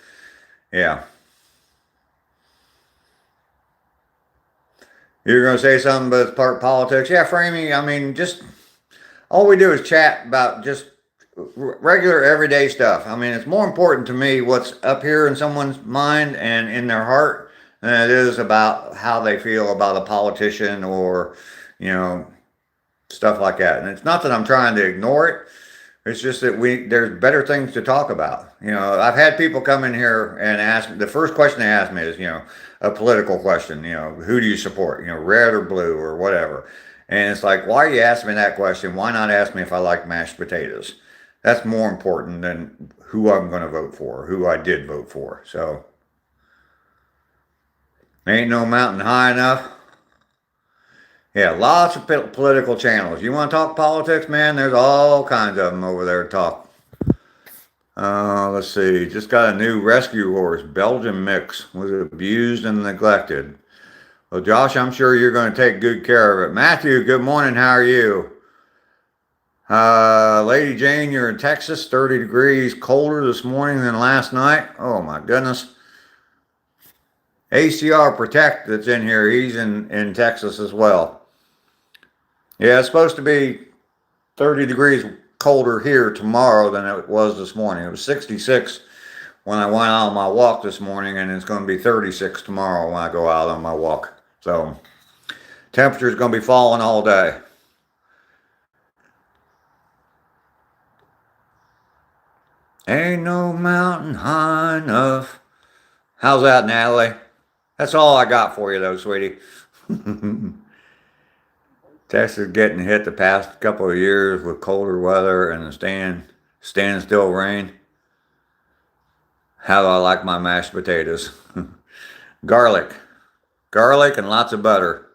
yeah. You're going to say something but it's part politics? Yeah, Framey, I mean, just all we do is chat about just regular everyday stuff. I mean, it's more important to me what's up here in someone's mind and in their heart than it is about how they feel about a politician or, you know, stuff like that. And it's not that I'm trying to ignore it. It's just that there's better things to talk about. You know, I've had people come in here and ask, the first question they ask me is, you know, a political question, you know, who do you support? You know, red or blue or whatever. And it's like, why are you asking me that question? Why not ask me if I like mashed potatoes? That's more important than who I'm going to vote for, who I did vote for. So, ain't no mountain high enough. Yeah, lots of political channels. You want to talk politics, man? There's all kinds of them over there to talk. Let's see. Just got a new rescue horse, Belgian mix, was abused and neglected. Well, Josh, I'm sure you're going to take good care of it. Matthew, good morning. How are you? Lady Jane, you're in Texas, 30 degrees colder this morning than last night. Oh, my goodness. ACR Protect that's in here, he's in Texas as well. Yeah, it's supposed to be 30 degrees colder here tomorrow than it was this morning. It was 66 when I went out on my walk this morning, and it's going to be 36 tomorrow when I go out on my walk. So, temperature's going to be falling all day. Ain't no mountain high enough. How's that, Natalie? That's all I got for you, though, sweetie. Texas getting hit the past couple of years with colder weather and the standstill rain. How do I like my mashed potatoes? Garlic and lots of butter.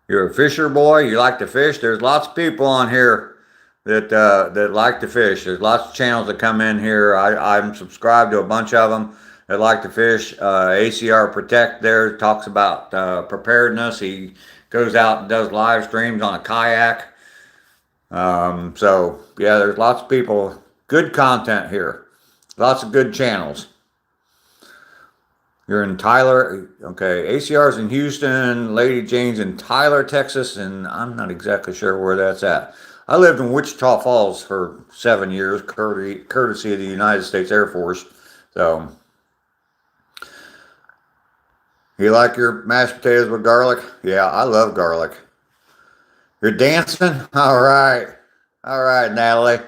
You're a fisher boy. You like to fish. There's lots of people on here that like to fish. There's lots of channels that come in here. I'm subscribed to a bunch of them that like to fish. ACR Protect there talks about preparedness. He goes out and does live streams on a kayak. So yeah, there's lots of people. Good content here. Lots of good channels. You're in Tyler. Okay, ACR's in Houston. Lady Jane's in Tyler, Texas, and I'm not exactly sure where that's at. I lived in Wichita Falls for 7 years, courtesy of the United States Air Force. So, you like your mashed potatoes with garlic? Yeah, I love garlic. You're dancing? All right. All right, Natalie.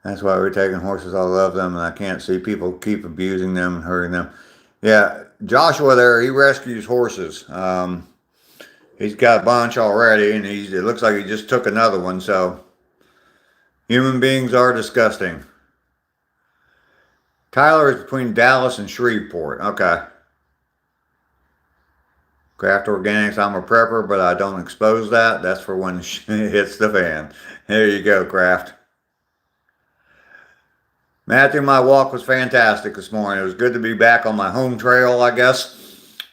That's why we're taking horses. I love them, and I can't see people keep abusing them and hurting them. Yeah, Joshua there, he rescues horses. He's got a bunch already, and it looks like he just took another one, so human beings are disgusting. Tyler is between Dallas and Shreveport. Okay. Craft Organics, I'm a prepper, but I don't expose that. That's for when it hits the fan. There you go, Craft. Matthew, my walk was fantastic this morning. It was good to be back on my home trail, I guess.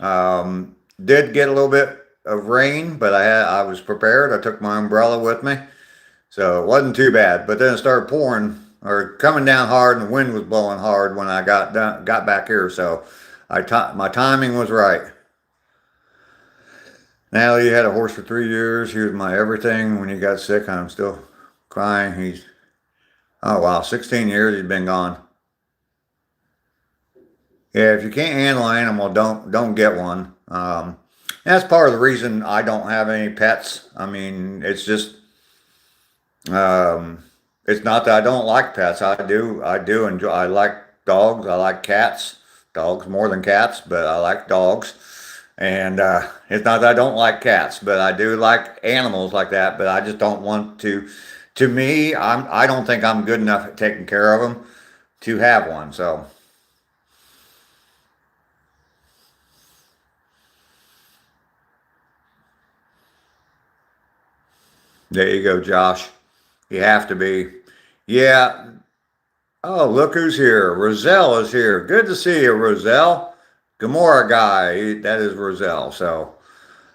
Did get a little bit of rain, but I was prepared. I took my umbrella with me, so it wasn't too bad. But then it started pouring or coming down hard, and the wind was blowing hard when I got back here. So my timing was right. Natalie, you had a horse for 3 years. He was my everything. When he got sick, I'm still crying. Oh wow, 16 years he's been gone. Yeah, if you can't handle an animal, don't get one. That's part of the reason I don't have any pets. I mean, it's just, it's not that I don't like pets. I do enjoy. I like dogs. I like cats. Dogs more than cats, but I like dogs. And it's not that I don't like cats, but I do like animals like that. But I just don't want to. To me, I don't think I'm good enough at taking care of them to have one. So. There you go, Josh. You have to be. Yeah. Oh, look who's here. Roselle is here. Good to see you, Roselle. Gamora guy. That is Roselle. So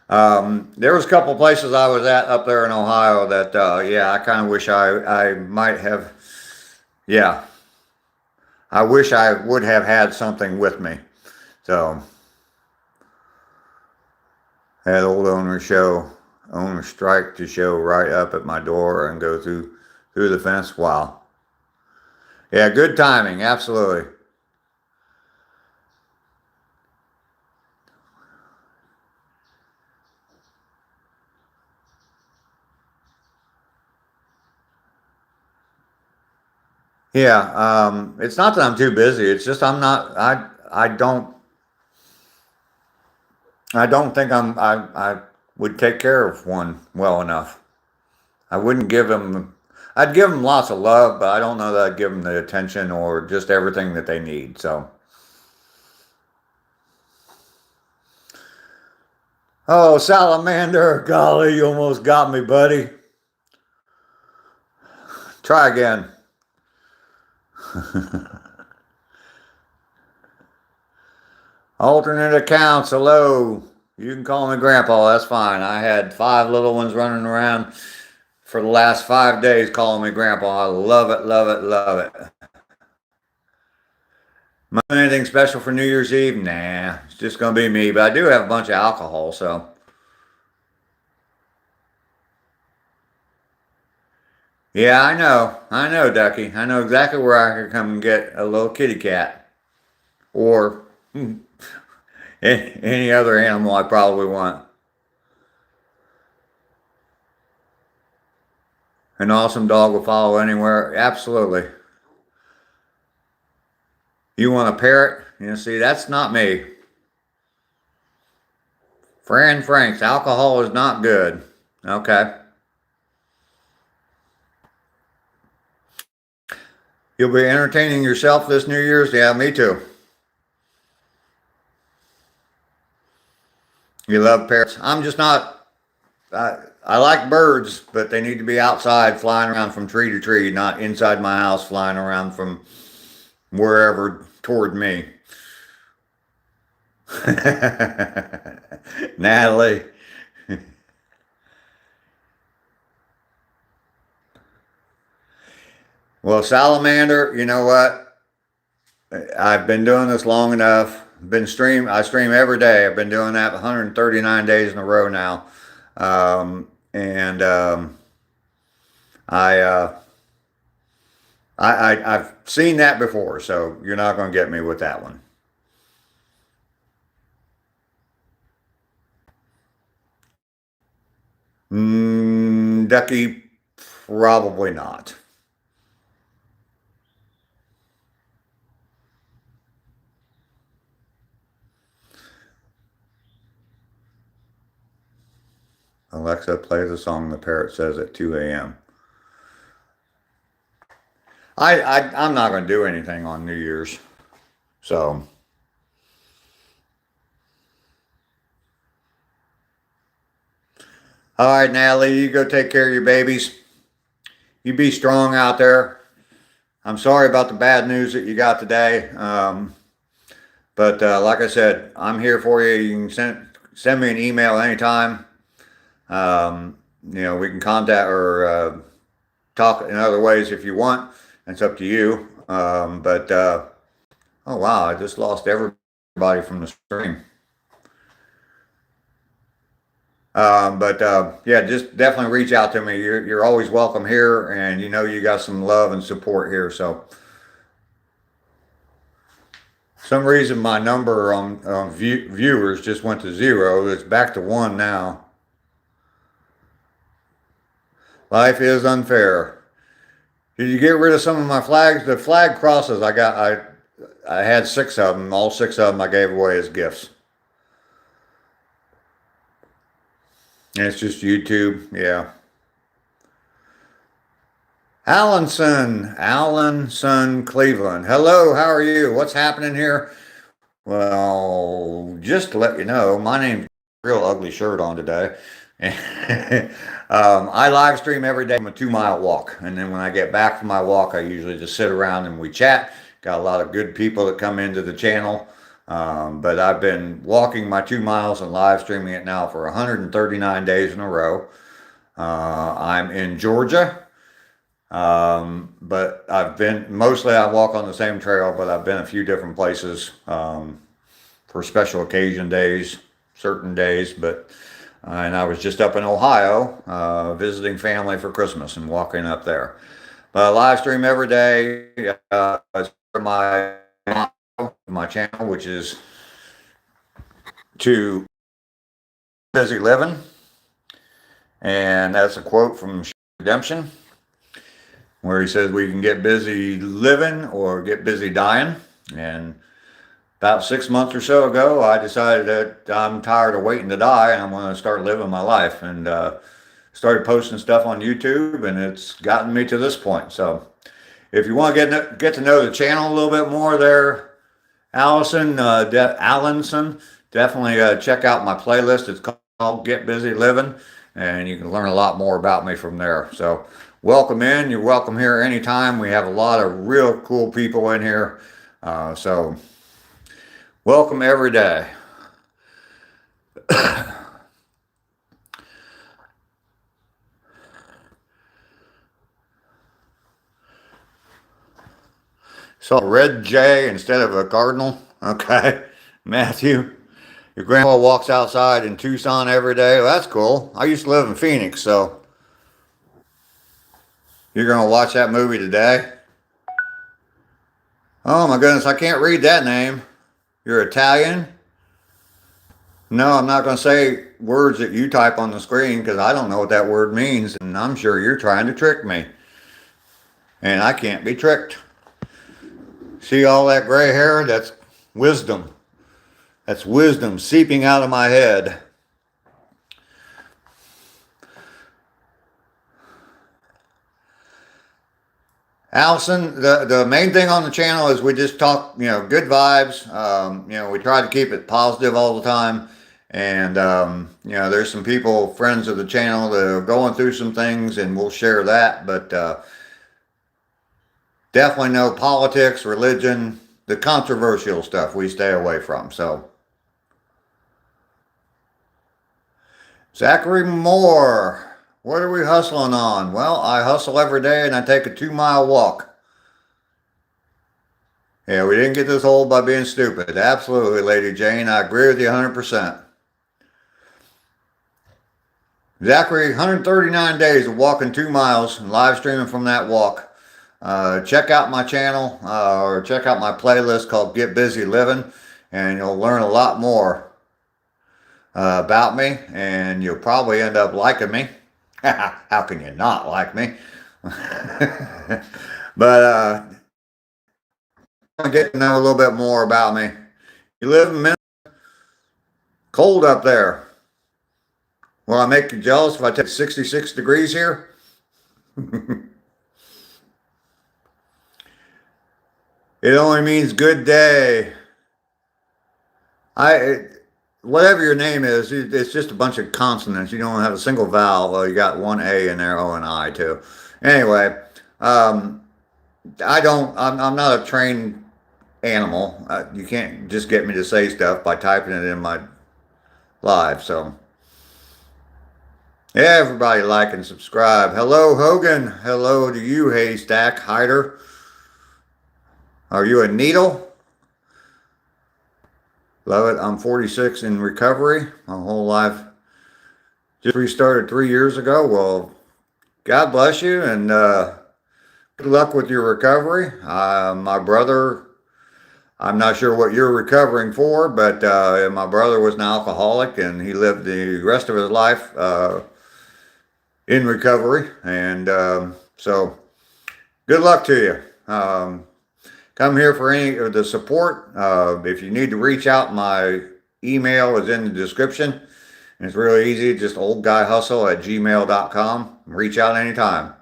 there was a couple places I was at up there in Ohio that, yeah, I kind of wish I might have. Yeah. I wish I would have had something with me. So had old owner strike to show right up at my door and go through the fence. Wow. Yeah, good timing, absolutely. Yeah, it's not that I'm too busy. It's just I'm not. I don't think I would take care of one well enough. I wouldn't give them. I'd give them lots of love, but I don't know that I'd give them the attention or just everything that they need. So, oh, salamander, golly, you almost got me, buddy. Try again. Alternate accounts, hello. You can call me Grandpa, that's fine. I had 5 little ones running around for the last 5 days calling me Grandpa. I love it, love it, love it. Anything special for New Year's Eve? Nah, it's just going to be me. But I do have a bunch of alcohol, so. Yeah, I know. I know, Ducky. I know exactly where I can come and get a little kitty cat. Or any other animal I probably want. An awesome dog will follow anywhere. Absolutely. You want a parrot? You see, that's not me. Fran Franks, alcohol is not good. Okay. You'll be entertaining yourself this New Year's? Yeah, me too. You love parrots. I'm just not. I like birds, but they need to be outside, flying around from tree to tree, not inside my house, flying around from wherever toward me. Natalie. Well, salamander, you know what? I've been doing this long enough. I stream every day. I've been doing that 139 days in a row now. And I, I've seen that before, so you're not going to get me with that one. Ducky, probably not. Alexa, play the song the parrot says at 2 a.m. I'm not going to do anything on New Year's. So, all right, Natalie, you go take care of your babies. You be strong out there. I'm sorry about the bad news that you got today. But like I said, I'm here for you. You can send me an email anytime. We can contact or talk in other ways if you want. It's up to you. Oh wow, I just lost everybody from the stream. Yeah, just definitely reach out to me. You're always welcome here, and you got some love and support here. So, some reason my number on viewers just went to 0. It's back to 1 now. Life is unfair. Did you get rid of some of my flags? The flag crosses I had 6 of them. All 6 of them I gave away as gifts. And it's just YouTube, yeah. Allenson Cleveland. Hello, how are you? What's happening here? Well, just to let you know, my name's real ugly shirt on today. I live stream every day from a 2-mile walk. And then when I get back from my walk, I usually just sit around and we chat. Got a lot of good people that come into the channel. But I've been walking my 2 miles and live streaming it now for 139 days in a row. I'm in Georgia. But mostly I walk on the same trail, but I've been a few different places, for special occasion days, certain days, and I was just up in Ohio, visiting family for Christmas and walking up there. But I live stream every day, as my channel, which is to busy living. And that's a quote from Redemption, where he says we can get busy living or get busy dying. And about 6 months or so ago, I decided that I'm tired of waiting to die and I'm going to start living my life, and started posting stuff on YouTube, and it's gotten me to this point. So if you want to get to know the channel a little bit more there, Allenson, definitely check out my playlist. It's called Get Busy Living, and you can learn a lot more about me from there. So welcome in. You're welcome here anytime. We have a lot of real cool people in here. So welcome every day. Saw a red J instead of a cardinal. Okay. Matthew, your grandpa walks outside in Tucson every day. Well, that's cool. I used to live in Phoenix, so you're going to watch that movie today? Oh my goodness, I can't read that name. You're Italian? No, I'm not going to say words that you type on the screen because I don't know what that word means, and I'm sure you're trying to trick me. And I can't be tricked. See all that gray hair? That's wisdom. That's wisdom seeping out of my head. Allison, the main thing on the channel is we just talk, good vibes. We try to keep it positive all the time. And, you know, there's some people, friends of the channel, that are going through some things, and we'll share that. But definitely no politics, religion, the controversial stuff we stay away from. So, Zachary Moore, what are we hustling on? Well, I hustle every day and I take a 2-mile walk. Yeah, we didn't get this old by being stupid. Absolutely, Lady Jane. I agree with you 100%. Zachary, 139 days of walking 2 miles and live streaming from that walk. Check out my channel or check out my playlist called Get Busy Living, and you'll learn a lot more about me, and you'll probably end up liking me. How can you not like me? But get to know a little bit more about me. You live in Minnesota, cold up there. Will I make you jealous if I take 66 degrees here? It only means good day. Whatever your name is, it's just a bunch of consonants. You don't have a single vowel. Well, you got one A in there, O and I too. Anyway, I'm not a trained animal. You can't just get me to say stuff by typing it in my live. So, yeah, everybody like and subscribe. Hello, Hogan. Hello to you, Haystack Hider. Are you a needle? Love it. I'm 46 in recovery. My whole life just restarted 3 years ago. Well, God bless you, and good luck with your recovery. My brother, I'm not sure what you're recovering for, but my brother was an alcoholic, and he lived the rest of his life in recovery. And so good luck to you. Come here for any of the support. If you need to reach out, my email is in the description. And it's really easy, just oldguyhustle@gmail.com. Reach out anytime.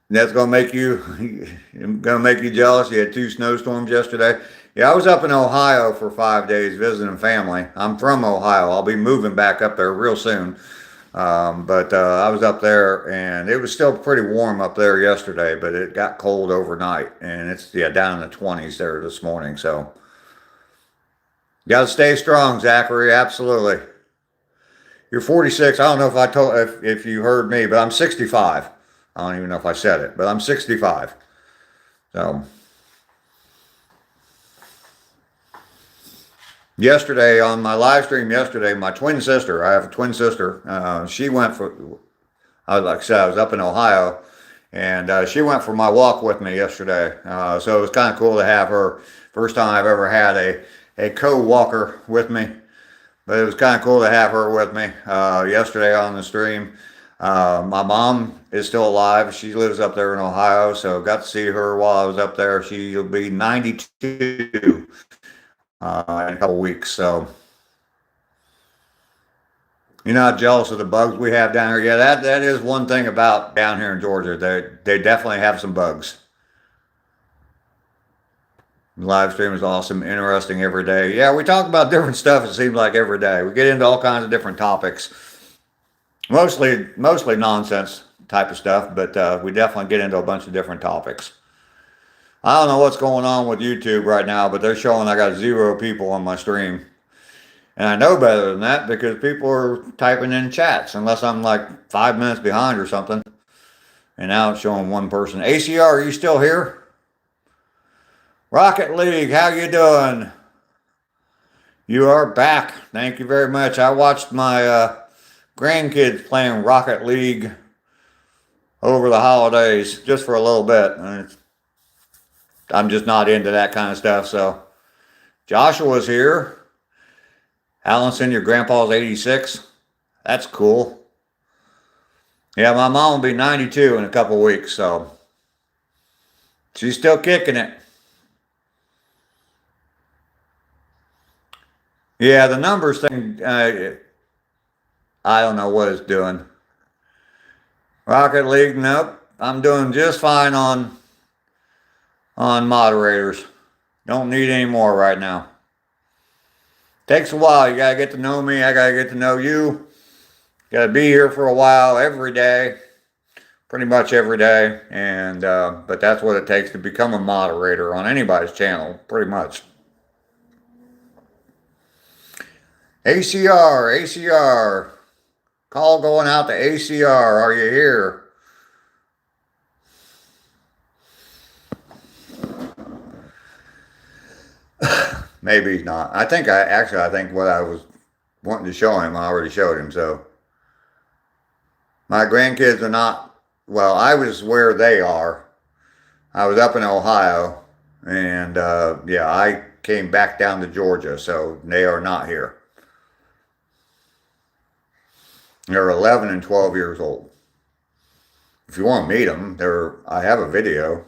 And that's gonna make you jealous. You had 2 snowstorms yesterday. Yeah, I was up in Ohio for 5 days visiting family. I'm from Ohio. I'll be moving back up there real soon. But I was up there, and it was still pretty warm up there yesterday, but it got cold overnight, and it's down in the 20s there this morning. So you got to stay strong, Zachary. Absolutely. You're 46. I don't know if I told if you heard me, but I'm 65. I don't even know if I said it, but I'm 65. So yesterday, on my live stream yesterday, my twin sister, I have a twin sister, she went for, like I said, I was up in Ohio, and she went for my walk with me yesterday. So it was kind of cool to have her. First time I've ever had a co-walker with me, but it was kind of cool to have her with me yesterday on the stream. My mom is still alive. She lives up there in Ohio, so got to see her while I was up there. She'll be 92 in a couple weeks. So you're not jealous of the bugs we have down here. Yeah, that is one thing about down here in Georgia. They definitely have some bugs. The live stream is awesome, interesting every day. Yeah, we talk about different stuff, it seems like, every day. We get into all kinds of different topics. Mostly nonsense type of stuff, but we definitely get into a bunch of different topics. I don't know what's going on with YouTube right now, but they're showing I got 0 people on my stream. And I know better than that because people are typing in chats, unless I'm like 5 minutes behind or something. And now it's showing 1 person. ACR, are you still here? Rocket League, how you doing? You are back. Thank you very much. I watched my grandkids playing Rocket League over the holidays just for a little bit. I'm just not into that kind of stuff. So Joshua's here. Allenson, your grandpa's 86. That's cool. Yeah, my mom will be 92 in a couple weeks, so she's still kicking it. Yeah, the numbers thing, I don't know what it's doing. Rocket League, nope. I'm doing just fine on moderators. Don't need any more right now. Takes a while. You gotta get to know me. I gotta get to know you. Gotta be here for a while every day, pretty much every day. And but that's what it takes to become a moderator on anybody's channel, pretty much. ACR, ACR. Call going out to ACR. Are you here? Maybe not. I think what I was wanting to show him, I already showed him. So my grandkids are not, well, I was where they are. I was up in Ohio, and yeah, I came back down to Georgia, so they are not here. They're 11 and 12 years old. If you want to meet them, I have a video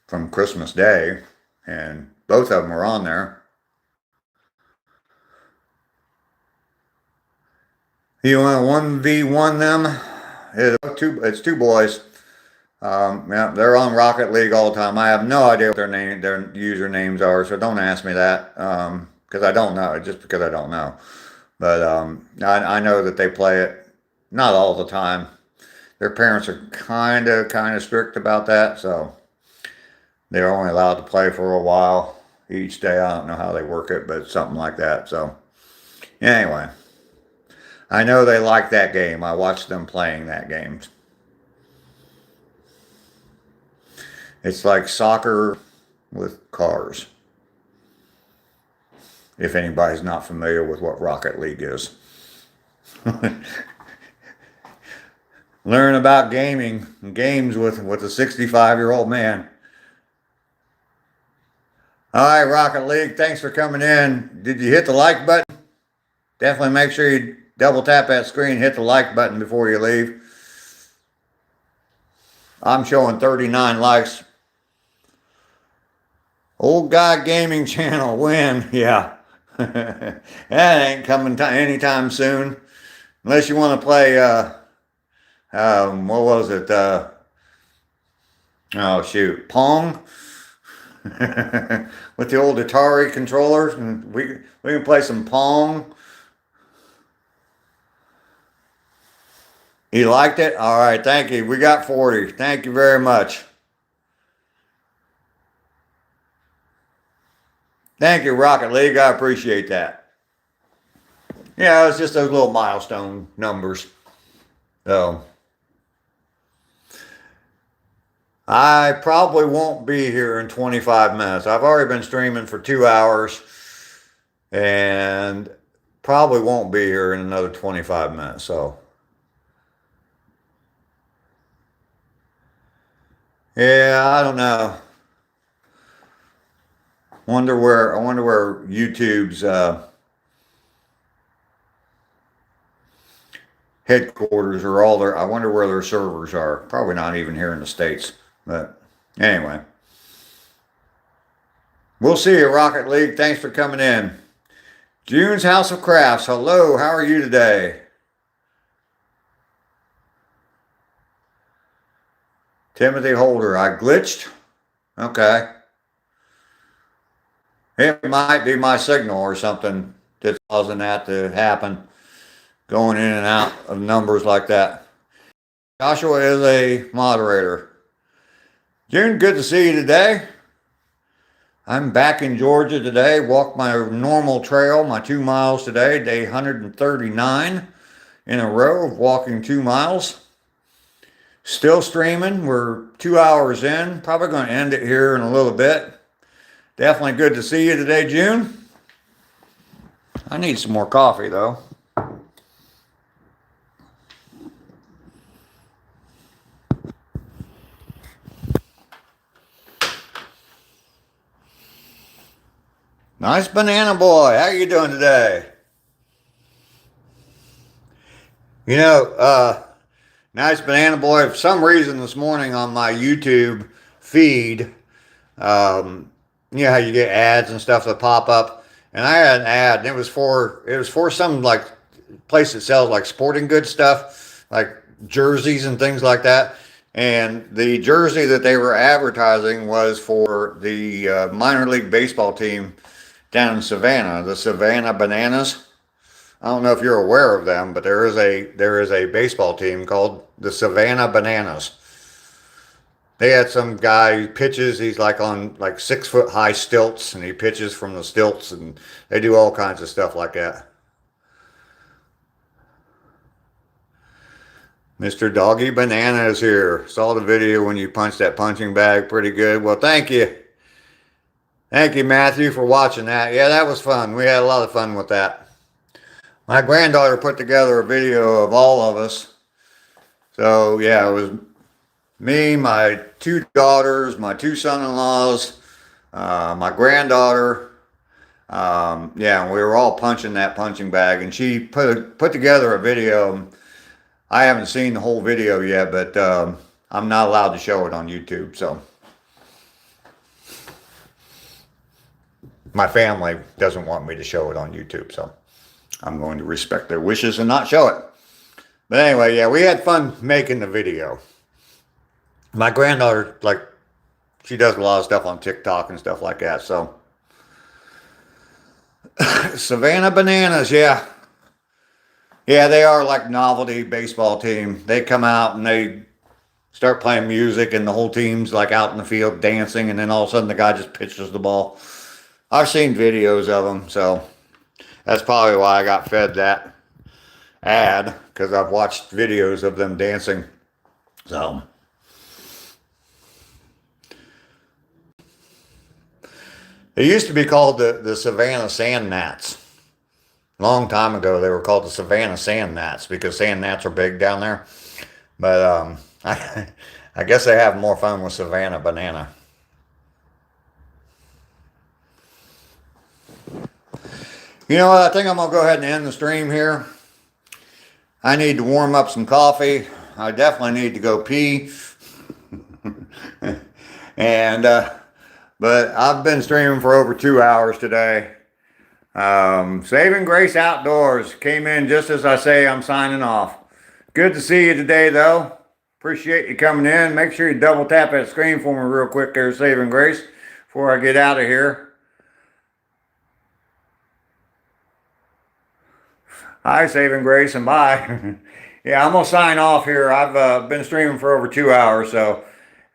from Christmas Day, and both of them are on there. You want to 1v1 them? It's two boys. Yeah, they're on Rocket League all the time. I have no idea what their usernames are, so don't ask me that, because I don't know, just because I don't know. But I know that they play it, not all the time. Their parents are kind of strict about that, so they're only allowed to play for a while each day. I don't know how they work it, but something like that. So anyway, I know they like that game. I watched them playing that game. It's like soccer with cars, if anybody's not familiar with what Rocket League is. Learn about gaming and games with a 65-year-old man. All right, Rocket League, thanks for coming in. Did you hit the like button? Definitely make sure you double tap that screen, hit the like button before you leave. I'm showing 39 likes. Old Guy Gaming Channel win. Yeah. That ain't coming anytime soon. Unless you want to play, what was it? Oh, shoot. Pong? With the old Atari controllers. And we can play some Pong. You liked it? All right, thank you. We got 40. Thank you very much. Thank you, Rocket League. I appreciate that. Yeah, it's just those little milestone numbers. So I probably won't be here in 25 minutes. I've already been streaming for 2 hours and probably won't be here in another 25 minutes. So yeah, I don't know. I wonder where YouTube's headquarters or I wonder where their servers are. Probably not even here in the States. But anyway, we'll see you, Rocket League. Thanks for coming in. June's House of Crafts. Hello, how are you today? Timothy Holder. I glitched. Okay. It might be my signal or something that's causing that to happen. Going in and out of numbers like that. Joshua is a moderator. June, good to see you today. I'm back in Georgia today. Walked my normal trail, my 2 miles today. Day 139 in a row of walking 2 miles. Still streaming. We're 2 hours in. Probably going to end it here in a little bit. Definitely good to see you today, June. I need some more coffee, though. Nice banana boy. How you doing today? You know, nice banana boy. For some reason this morning on my YouTube feed, you know how you get ads and stuff that pop up, and I had an ad, and it was for some like place that sells like sporting goods stuff, like jerseys and things like that. And the jersey that they were advertising was for the minor league baseball team down in Savannah, the Savannah Bananas. I don't know if you're aware of them, but there is a baseball team called the Savannah Bananas. They had some guy who pitches, he's like on like 6-foot high stilts, and he pitches from the stilts, and they do all kinds of stuff like that. Mr. Doggy Banana is here. Saw the video when you punched that punching bag pretty good. Well, thank you. Thank you, Matthew, for watching that. Yeah, that was fun. We had a lot of fun with that. My granddaughter put together a video of all of us. So, yeah, it was me, my 2 daughters, my 2 son-in-laws, my granddaughter. Yeah, we were all punching that punching bag, and she put together a video. I haven't seen the whole video yet, but I'm not allowed to show it on YouTube, so. My family doesn't want me to show it on YouTube, so I'm going to respect their wishes and not show it. But anyway, yeah, we had fun making the video. My granddaughter, like, she does a lot of stuff on TikTok and stuff like that, so. Savannah Bananas, yeah. Yeah, they are like novelty baseball team. They come out and they start playing music, and the whole team's like out in the field dancing, and then all of a sudden the guy just pitches the ball. I've seen videos of them, so that's probably why I got fed that ad, because I've watched videos of them dancing. So they used to be called the Savannah Sand Gnats. A long time ago, they were called the Savannah Sand Gnats because sand gnats are big down there. But I guess they have more fun with Savannah Banana. You know what? I think I'm going to go ahead and end the stream here. I need to warm up some coffee. I definitely need to go pee. But I've been streaming for over 2 hours today. Saving Grace Outdoors came in just as I say I'm signing off. Good to see you today, though. Appreciate you coming in. Make sure you double tap that screen for me real quick there, Saving Grace, before I get out of here. Hi, Saving Grace, and bye. Yeah, I'm going to sign off here. I've been streaming for over 2 hours, so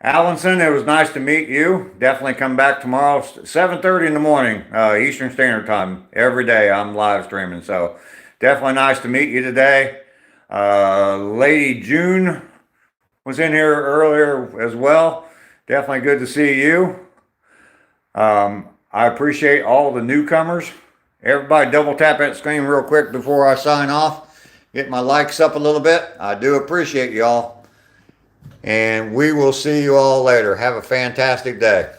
Allinson, it was nice to meet you. Definitely come back tomorrow, 7:30 in the morning, Eastern Standard Time. Every day I'm live streaming, so definitely nice to meet you today. Lady June was in here earlier as well. Definitely good to see you. I appreciate all the newcomers. Everybody double tap that screen real quick before I sign off. Get my likes up a little bit. I do appreciate y'all. And we will see you all later. Have a fantastic day.